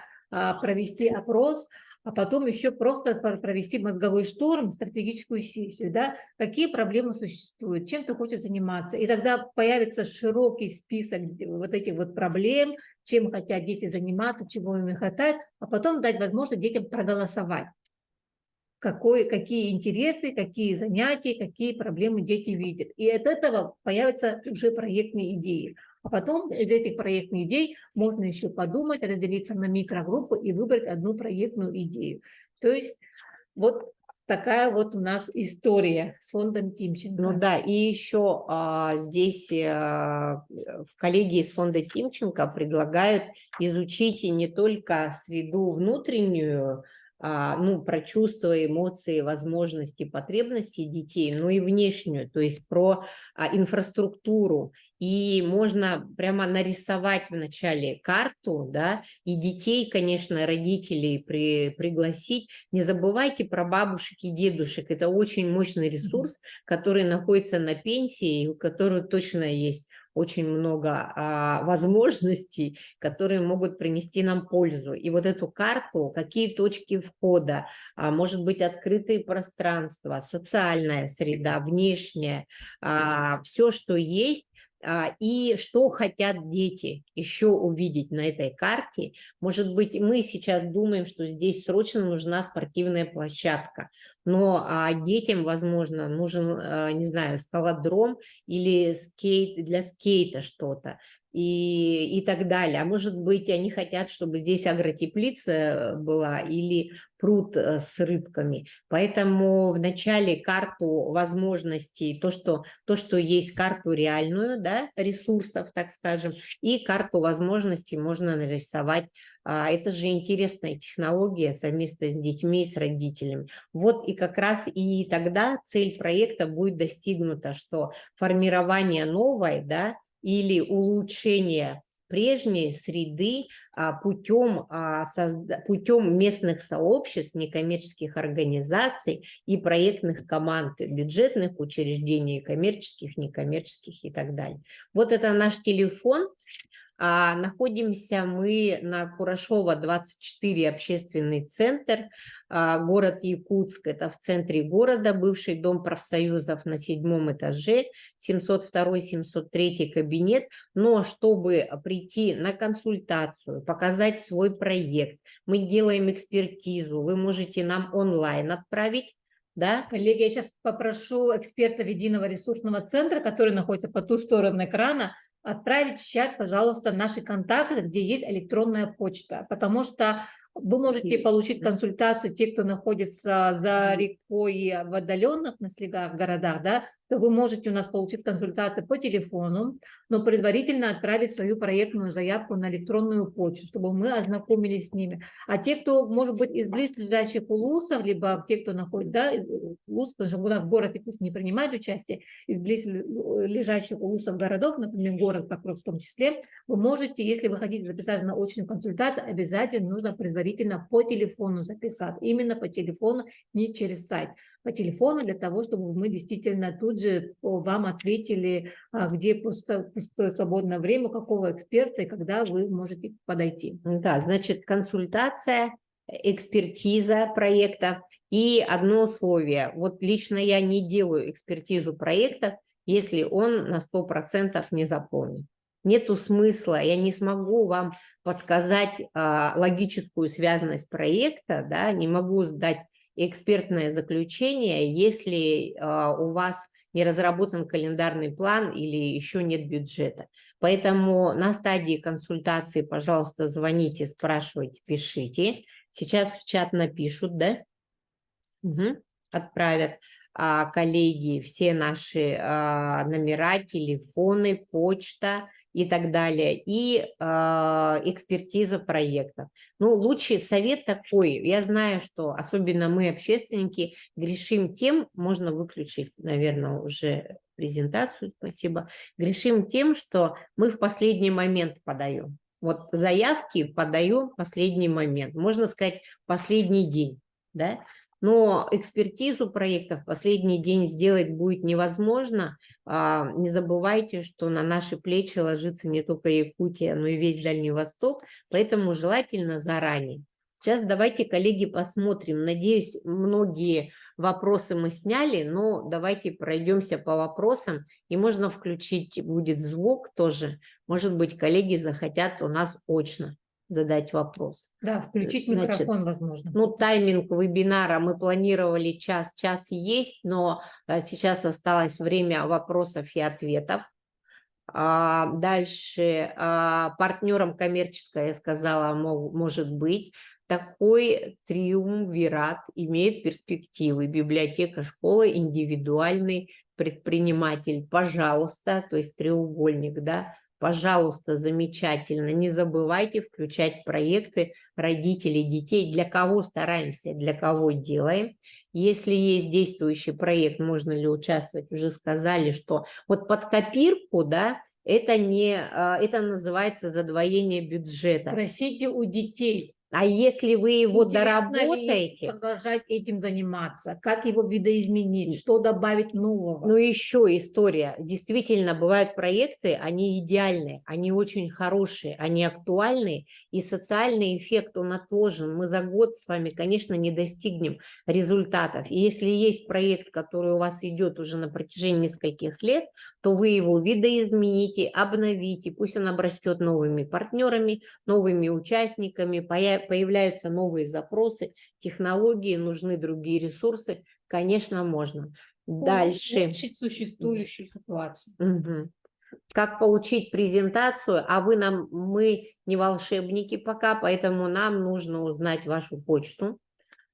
провести опрос, а потом еще просто провести мозговой штурм, стратегическую сессию, да, какие проблемы существуют, чем ты хочешь заниматься. И тогда появится широкий список вот этих вот проблем, чем хотят дети заниматься, чего им не хватает, а потом дать возможность детям проголосовать. Какие интересы, какие занятия, какие проблемы дети видят. И от этого появятся уже проектные идеи. А потом из этих проектных идей можно еще подумать, разделиться на микрогруппы и выбрать одну проектную идею. То есть вот такая вот у нас история с фондом Тимченко. Ну да, и еще здесь коллеги из фонда Тимченко предлагают изучить не только среду внутреннюю, ну, про чувства, эмоции, возможности, потребности детей, но и внешнюю, то есть про инфраструктуру. И можно прямо нарисовать вначале карту, да, и детей, конечно, родителей пригласить. Не забывайте про бабушек и дедушек, это очень мощный ресурс, который находится на пенсии, и у которого точно есть очень много возможностей, которые могут принести нам пользу. И вот эту карту, какие точки входа, может быть, открытые пространства, социальная среда, внешняя, все, что есть, и что хотят дети еще увидеть на этой карте. Может быть, мы сейчас думаем, что здесь срочно нужна спортивная площадка, но детям, возможно, нужен, не знаю, скалодром или для скейта что-то. И так далее. А может быть, они хотят, чтобы здесь агротеплица была или пруд с рыбками. Поэтому вначале карту возможностей, то, что есть, карту реальную, да, ресурсов, так скажем, и карту возможностей можно нарисовать. Это же интересная технология совместно с детьми, с родителями. Вот и как раз и тогда цель проекта будет достигнута, что формирование новой, да, или улучшение прежней среды путем местных сообществ, некоммерческих организаций и проектных команд, бюджетных учреждений, коммерческих, некоммерческих и так далее. Вот это наш телефон. Находимся мы на Курашова, 24, общественный центр, город Якутск, это в центре города, бывший дом профсоюзов на 7-м этаже, 702-703 кабинет. Но чтобы прийти на консультацию, показать свой проект, мы делаем экспертизу, вы можете нам онлайн отправить. Да? Коллеги, я сейчас попрошу эксперта единого ресурсного центра, который находится по ту сторону экрана, отправить в чат, пожалуйста, наши контакты, где есть электронная почта, потому что вы можете получить консультацию, те, кто находится за рекой в отдаленных населенных городах, да, то вы можете у нас получить консультацию по телефону, но предварительно отправить свою проектную заявку на электронную почту, чтобы мы ознакомились с ними. А те, кто, может быть, из близлежащих улусов, либо те, кто находится, да, улус, потому что у нас город Якутск не принимает участие, из близлежащих улусов городов, например, город Покров в том числе, вы можете, если вы хотите записать на очную консультацию, обязательно нужно предварительно по телефону записать. Именно по телефону, не через сайт. По телефону для того, чтобы мы действительно тут же вам ответили, где пустое свободное время, какого эксперта и когда вы можете подойти. Да, значит, консультация, экспертиза проектов и одно условие. Вот лично я не делаю экспертизу проектов, если он на 100% не заполнен. Нету смысла, я не смогу вам подсказать логическую связанность проекта, да, не могу сдать экспертное заключение, если у вас не разработан календарный план или еще нет бюджета. Поэтому на стадии консультации, пожалуйста, звоните, спрашивайте, пишите. Сейчас в чат напишут, да? Угу. Отправят коллеги все наши номера, телефоны, почта и так далее, и экспертиза проектов. Ну, лучший совет такой, я знаю, что особенно мы, общественники, грешим тем, можно выключить, наверное, уже презентацию, спасибо, грешим тем, что мы в последний момент подаем. Вот заявки подаем в последний момент, можно сказать, последний день, да? Но экспертизу проекта в последний день сделать будет невозможно. Не забывайте, что на наши плечи ложится не только Якутия, но и весь Дальний Восток, поэтому желательно заранее. Сейчас давайте, коллеги, посмотрим. Надеюсь, многие вопросы мы сняли, но давайте пройдемся по вопросам, и можно включить будет звук тоже. Может быть, коллеги захотят у нас очно задать вопрос. Да, включить Значит, микрофон возможно. ну, тайминг вебинара мы планировали час есть, но сейчас осталось время вопросов и ответов. Дальше партнером коммерческое, я сказала, может быть. Такой триумвират имеет перспективы. Библиотека, школа, индивидуальный предприниматель. Пожалуйста, то есть треугольник, да, пожалуйста, замечательно. Не забывайте включать проекты родителей, детей. Для кого стараемся, для кого делаем. Если есть действующий проект, можно ли участвовать, уже сказали, что вот под копирку, да, это называется задвоение бюджета. Спросите у детей. А если вы его Интересно ли доработаете, продолжать этим заниматься, как его видоизменить, что добавить нового. ну еще история. Действительно, бывают проекты, они идеальные, они очень хорошие, они актуальные, и социальный эффект, он отложен. Мы за год с вами, конечно, не достигнем результатов. И если есть проект, который у вас идет уже на протяжении нескольких лет, то вы его видоизмените, обновите, пусть он обрастет новыми партнерами, новыми участниками, появляются новые запросы, технологии, нужны другие ресурсы, конечно, можно. Дальше. Улучшить существующую ситуацию. Угу. Как получить презентацию, мы не волшебники пока, поэтому нам нужно узнать вашу почту,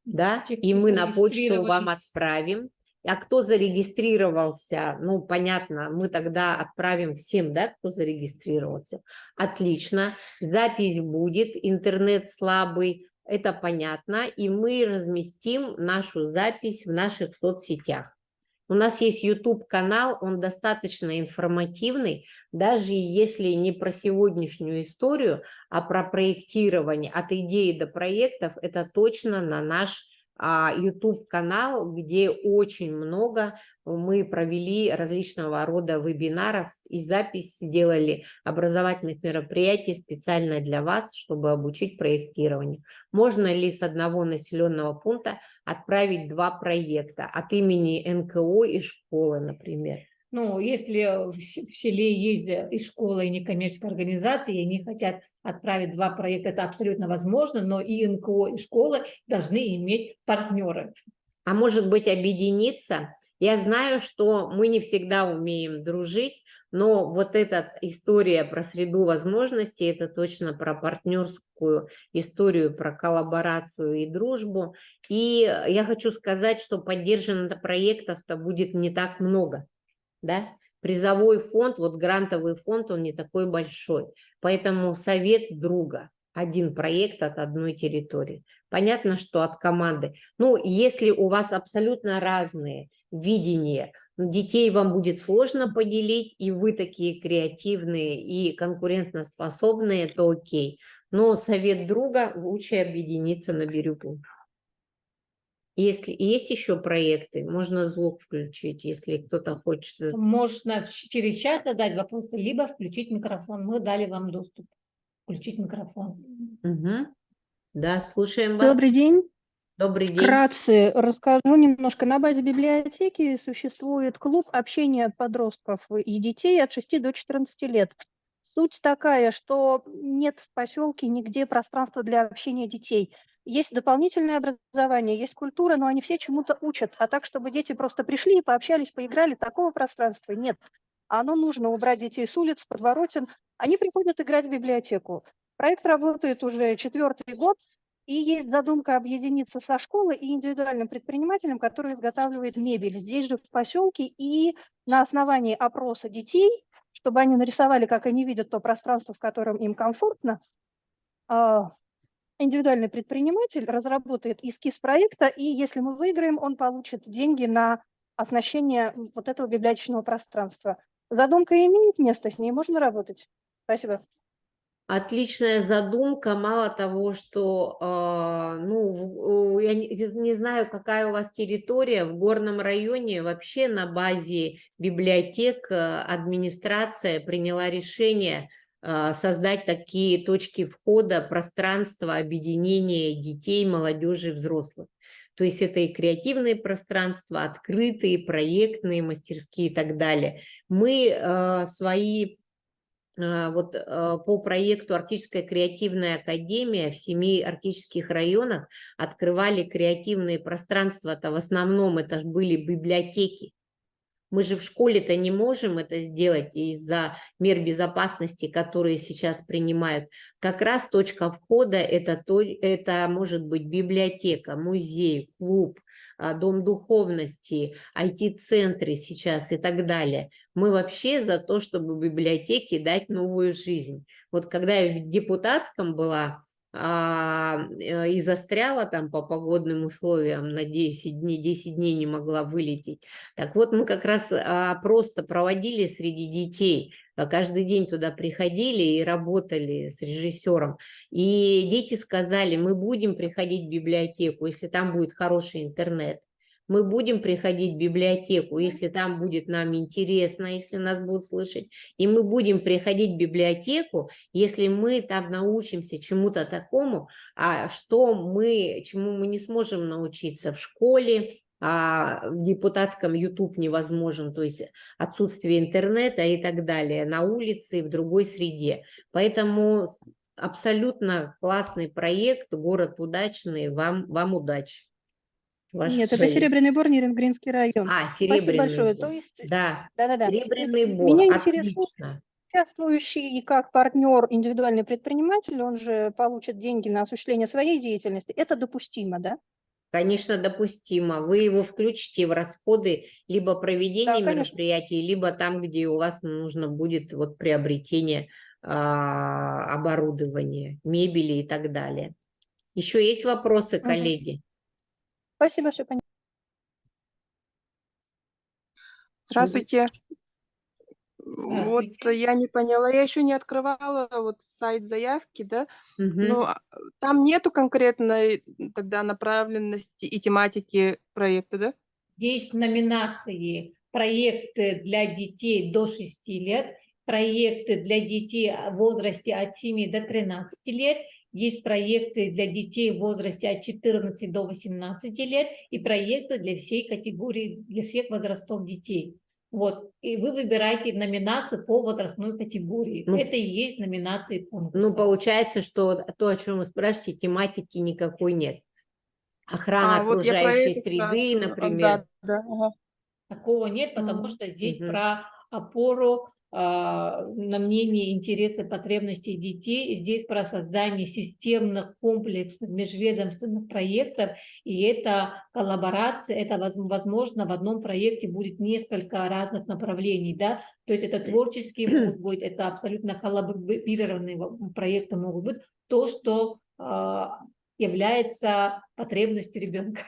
да, и мы на почту вам отправим. А кто зарегистрировался, ну, понятно, мы тогда отправим всем, да, кто зарегистрировался. Отлично, запись будет, интернет слабый, это понятно, и мы разместим нашу запись в наших соцсетях. У нас есть YouTube-канал, он достаточно информативный, даже если не про сегодняшнюю историю, а про проектирование от идеи до проектов, это точно на наш YouTube-канал, где очень много мы провели различного рода вебинаров и запись сделали образовательных мероприятий специально для вас, чтобы обучить проектированию. Можно ли с одного населенного пункта отправить 2 проекта от имени НКО и школы, например? Ну, если в селе есть и школа, и некоммерческая организация, и они хотят отправить 2 проекта, это абсолютно возможно, но и НКО, и школы должны иметь партнеры. А может быть, объединиться? Я знаю, что мы не всегда умеем дружить, но вот эта история про среду возможностей, это точно про партнерскую историю, про коллаборацию и дружбу. И я хочу сказать, что поддержанных проектов-то будет не так много, да? Призовой фонд, вот грантовый фонд, он не такой большой. Поэтому совет друга. Один проект от одной территории. Понятно, что от команды. Ну, если у вас абсолютно разные видения, детей вам будет сложно поделить, и вы такие креативные и конкурентоспособные, то окей. Но совет друга лучше объединиться на берегу. Если есть еще проекты, можно звук включить, если кто-то хочет. Можно через чат задать вопросы, либо включить микрофон. Мы дали вам доступ. Включить микрофон. Угу. Да, слушаем вас. Добрый день. Добрый день. Вкратце расскажу немножко. На базе библиотеки существует клуб общения подростков и детей от 6 до 14 лет. Суть такая, что нет в поселке нигде пространства для общения детей. Есть дополнительное образование, есть культура, но они все чему-то учат. А так, чтобы дети просто пришли и пообщались, поиграли, такого пространства нет. Оно нужно убрать детей с улиц, с подворотен. Они приходят играть в библиотеку. Проект работает уже 4-й год. И есть задумка объединиться со школой и индивидуальным предпринимателем, который изготавливает мебель здесь же в поселке. И на основании опроса детей чтобы они нарисовали, как они видят то пространство, в котором им комфортно. Индивидуальный предприниматель разработает эскиз проекта, и если мы выиграем, он получит деньги на оснащение вот этого библиотечного пространства. Задумка имеет место, с ней можно работать. Спасибо. Отличная задумка. Мало того, что, я не знаю, какая у вас территория, в горном районе вообще на базе библиотек администрация приняла решение создать такие точки входа, пространства объединения детей, молодежи, взрослых. То есть это и креативные пространства, открытые, проектные, мастерские и так далее. Мы по проекту «Арктическая креативная академия» в 7 арктических районах открывали креативные пространства, в основном это были библиотеки. Мы же в школе-то не можем это сделать из-за мер безопасности, которые сейчас принимают. Как раз точка входа это может быть библиотека, музей, клуб, дом духовности, IT-центры сейчас и так далее. Мы вообще за то, чтобы библиотеке дать новую жизнь. Вот когда я в депутатском была, и застряла там по погодным условиям на 10 дней не могла вылететь. Так вот, мы как раз просто проводили среди детей, каждый день туда приходили и работали с режиссером. И дети сказали, мы будем приходить в библиотеку, если там будет хороший интернет. Мы будем приходить в библиотеку, если там будет нам интересно, если нас будут слышать. И мы будем приходить в библиотеку, если мы там научимся чему-то такому, чему мы не сможем научиться в школе, в депутатском YouTube невозможен, то есть отсутствие интернета и так далее, на улице и в другой среде. Поэтому абсолютно классный проект, город удачный, вам удачи. Нет, это Серебряный Бор, Нерюнгринский район. Спасибо Серебряный большое. Бор. То есть, Да, да-да-да. Серебряный Бор, Меня интересует отлично. участвующий как партнер индивидуальный предприниматель, он же получит деньги на осуществление своей деятельности. Это допустимо, да? Конечно, допустимо. Вы его включите в расходы либо проведения Да, конечно. мероприятий, либо там, где у вас нужно будет приобретение оборудования, мебели и так далее. Еще есть вопросы, коллеги? Спасибо, все понятно. Здравствуйте. Вот я не поняла, я еще не открывала сайт заявки, да, но там нету конкретной тогда направленности и тематики проекта, да? Есть номинации проекты для детей до 6 лет, проекты для детей в возрасте от 7 до 13 лет, есть проекты для детей в возрасте от 14 до 18 лет и проекты для всей категории, для всех возрастов детей. Вот, и вы выбираете номинацию по возрастной категории. Это и есть номинации конкурса. Получается, что то, о чем вы спрашиваете, тематики никакой нет. Охрана окружающей среды, например. Такого нет, потому что здесь про опору на мнение, интересы, потребности детей. Здесь про создание системных, комплексных, межведомственных проектов. И это коллаборация, это возможно в одном проекте будет несколько разных направлений. Да? То есть это творческие могут быть, это абсолютно коллаборированные проекты могут быть. То, что является потребностью ребенка.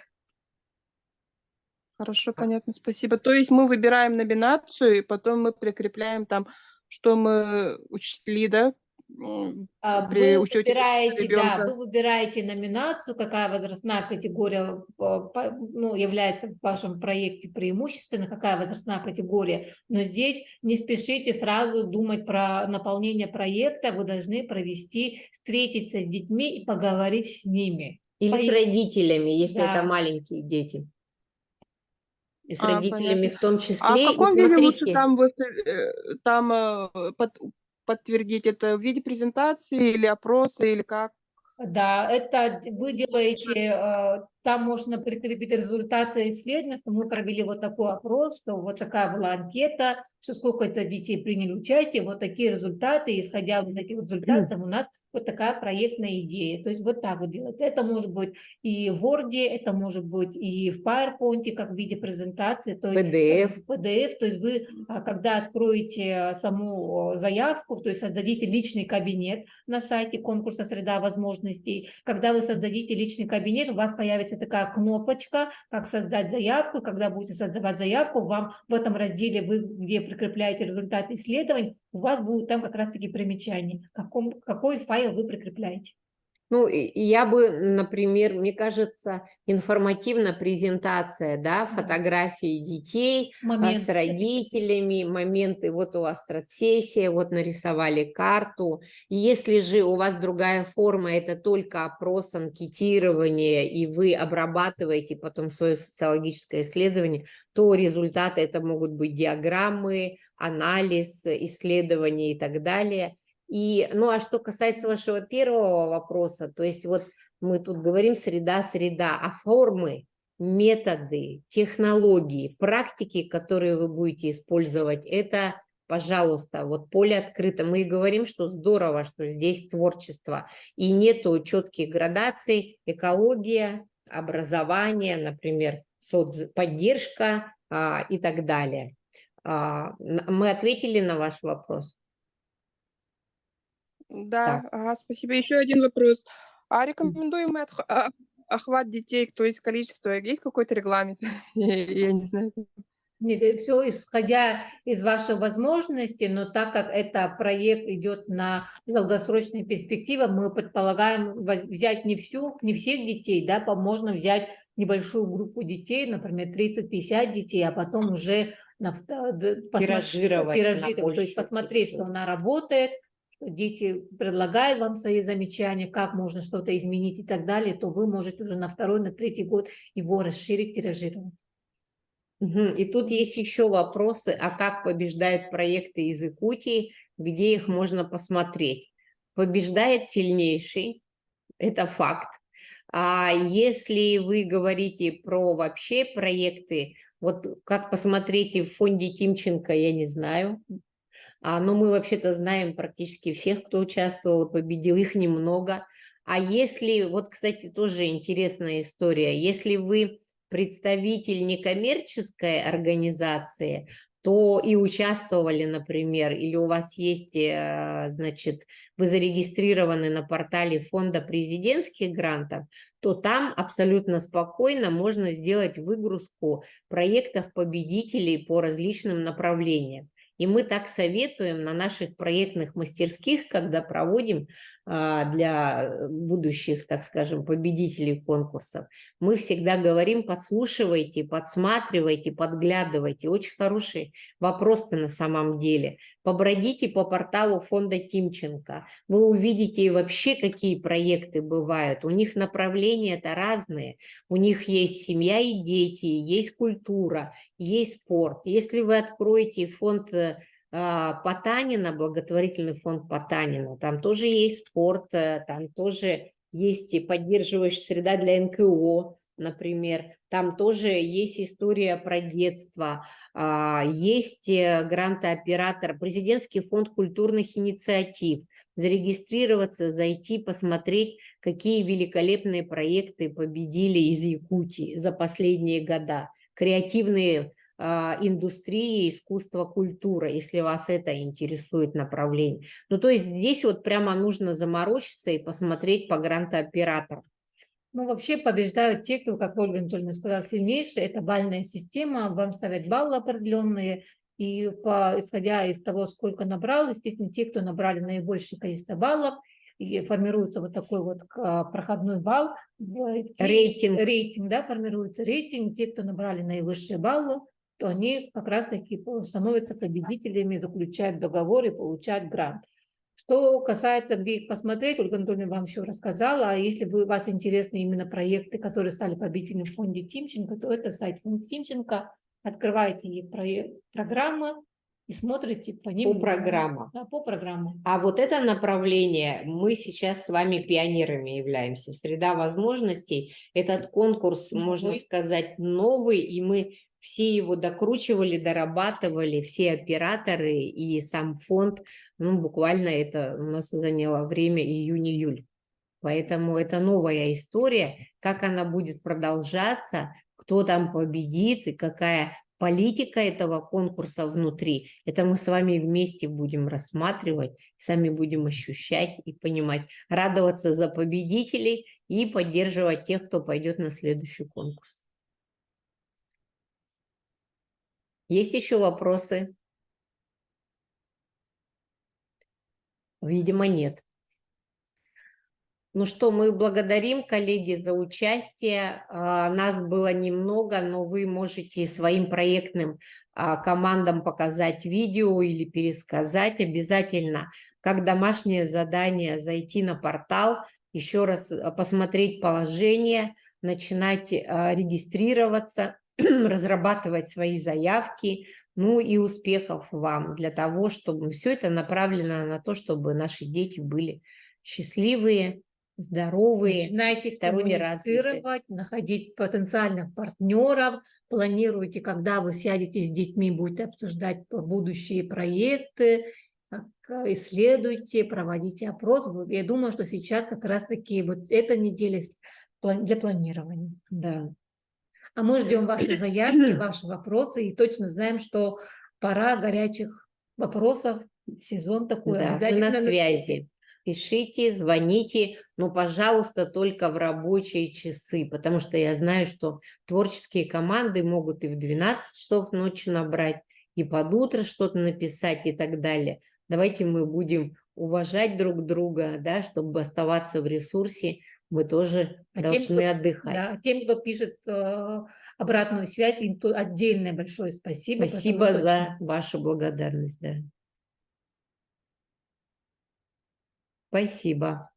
Хорошо, понятно, спасибо. То есть мы выбираем номинацию, и потом мы прикрепляем там, что мы учли, да? Вы выбираете номинацию, какая возрастная категория является в вашем проекте преимущественно, какая возрастная категория. Но здесь не спешите сразу думать про наполнение проекта, вы должны встретиться с детьми и поговорить с ними. Или с родителями, если это маленькие дети. И с родителями понятно. в том числе. А в каком виде лучше там подтвердить? Это в виде презентации или опроса, или как? Да, это вы делаете там можно прикрепить результаты исследования, что мы провели вот такой опрос, что вот такая была анкета, что сколько-то детей приняли участие, вот такие результаты, исходя из этих результатов у нас вот такая проектная идея. То есть вот так вот делать. Это может быть и в Word, это может быть и в PowerPoint, как в виде презентации, то есть PDF. в PDF. То есть вы, когда откроете саму заявку, то есть создадите личный кабинет на сайте конкурса «Среда возможностей», когда вы создадите личный кабинет, у вас появится такая кнопочка, как создать заявку. Когда будете создавать заявку, вам в этом разделе, где прикрепляете результаты исследований, у вас будут там как раз-таки примечания, какой файл вы прикрепляете. Ну, и я бы, например, мне кажется, информативная презентация, да, фотографии детей с родителями, моменты, вот у вас стратсессия, вот нарисовали карту. И если же у вас другая форма, это только опрос, анкетирование, и вы обрабатываете потом свое социологическое исследование, то результаты это могут быть диаграммы, анализ, исследования и так далее. И, ну, а что касается вашего первого вопроса, то есть вот мы тут говорим среда, а формы, методы, технологии, практики, которые вы будете использовать, это, пожалуйста, вот поле открыто. Мы говорим, что здорово, что здесь творчество, и нету четких градаций, экология, образование, например, соцподдержка и так далее. Мы ответили на ваш вопрос? Да, ага, спасибо. Еще один вопрос. А рекомендуемый охват детей, то есть количество, есть какой-то регламент? Я не знаю. Нет, все исходя из вашей возможности, но так как это проект идет на долгосрочные перспективы, мы предполагаем взять не всех детей, да, можно взять небольшую группу детей, например, 30-50 детей, а потом уже тиражировать, то есть посмотреть, что она работает, что дети предлагают вам свои замечания, как можно что-то изменить и так далее, то вы можете уже на второй, на третий год его расширить, тиражировать. И тут есть еще вопросы, а как побеждают проекты из Якутии, где их можно посмотреть? Побеждает сильнейший, это факт. А если вы говорите про вообще проекты, вот как посмотреть в фонде Тимченко, я не знаю. Но мы вообще-то знаем практически всех, кто участвовал и победил, их немного. А если, вот, кстати, тоже интересная история, если вы представитель некоммерческой организации, то и участвовали, например, или у вас есть, значит, вы зарегистрированы на портале фонда президентских грантов, то там абсолютно спокойно можно сделать выгрузку проектов победителей по различным направлениям. И мы так советуем на наших проектных мастерских, когда проводим для будущих, так скажем, победителей конкурсов, мы всегда говорим: подслушивайте, подсматривайте, подглядывайте. Очень хороший вопрос-то на самом деле. Побродите по порталу фонда Тимченко. Вы увидите вообще, какие проекты бывают. У них направления-то разные. У них есть семья и дети, есть культура, есть спорт. Если вы откроете фонд Потанина, благотворительный фонд Потанина, там тоже есть спорт, там тоже есть и поддерживающая среда для НКО, например, там тоже есть история про детство, есть грантооператор, президентский фонд культурных инициатив, зарегистрироваться, зайти, посмотреть, какие великолепные проекты победили из Якутии за последние года, креативные индустрии, искусства, культура, если вас это интересует направление. Ну, то есть здесь вот прямо нужно заморочиться и посмотреть по грантооператорам. Ну, вообще побеждают те, кто, как Ольга Анатольевна сказала, сильнейшие. Это бальная система, вам ставят баллы определенные, и исходя из того, сколько набрал, естественно, те, кто набрали наибольшее количество баллов, и формируется вот такой вот проходной балл, рейтинг, да, формируется рейтинг, те, кто набрали наивысшие баллы, то они как раз-таки становятся победителями, заключают договор и получают грант. Что касается, где их посмотреть, Ольга Анатольевна вам еще рассказала, а если вас интересны именно проекты, которые стали победителями в фонде Тимченко, то это сайт фонда Тимченко, открываете программы, и смотрите по По ним. программам. Да, по программам. А вот это направление, мы сейчас с вами пионерами являемся. Среда возможностей. Этот конкурс, можно Новый. сказать, новый, и мы все его докручивали, дорабатывали, все операторы и сам фонд. Ну, буквально это у нас заняло время июнь-июль. Поэтому это новая история. Как она будет продолжаться, кто там победит и какая политика этого конкурса внутри, это мы с вами вместе будем рассматривать, сами будем ощущать и понимать, радоваться за победителей и поддерживать тех, кто пойдет на следующий конкурс. Есть еще вопросы? Видимо, нет. Ну что, мы благодарим, коллеги, за участие. Нас было немного, но вы можете своим проектным командам показать видео или пересказать. Обязательно, как домашнее задание, зайти на портал, еще раз посмотреть положение, начинать регистрироваться, разрабатывать свои заявки. Ну и успехов вам для того, чтобы все это направлено на то, чтобы наши дети были счастливые, здоровые, Начинайте всесторонне развитые. коммуницировать, находить потенциальных партнеров, планируйте, когда вы сядете с детьми, будете обсуждать будущие проекты, исследуйте, проводите опрос. Я думаю, что сейчас как раз-таки вот эта неделя для планирования. Да. А мы ждем ваши заявки, ваши вопросы и точно знаем, что пора горячих вопросов, сезон такой. Да, мы обязательно на наступит. связи. Пишите, звоните, но, пожалуйста, только в рабочие часы, потому что я знаю, что творческие команды могут и в 12 часов ночи набрать, и под утро что-то написать и так далее. Давайте мы будем уважать друг друга, да, чтобы оставаться в ресурсе, мы тоже должны отдыхать. Да, тем, кто пишет обратную связь, им отдельное большое спасибо. Спасибо за вашу благодарность. Да. Спасибо.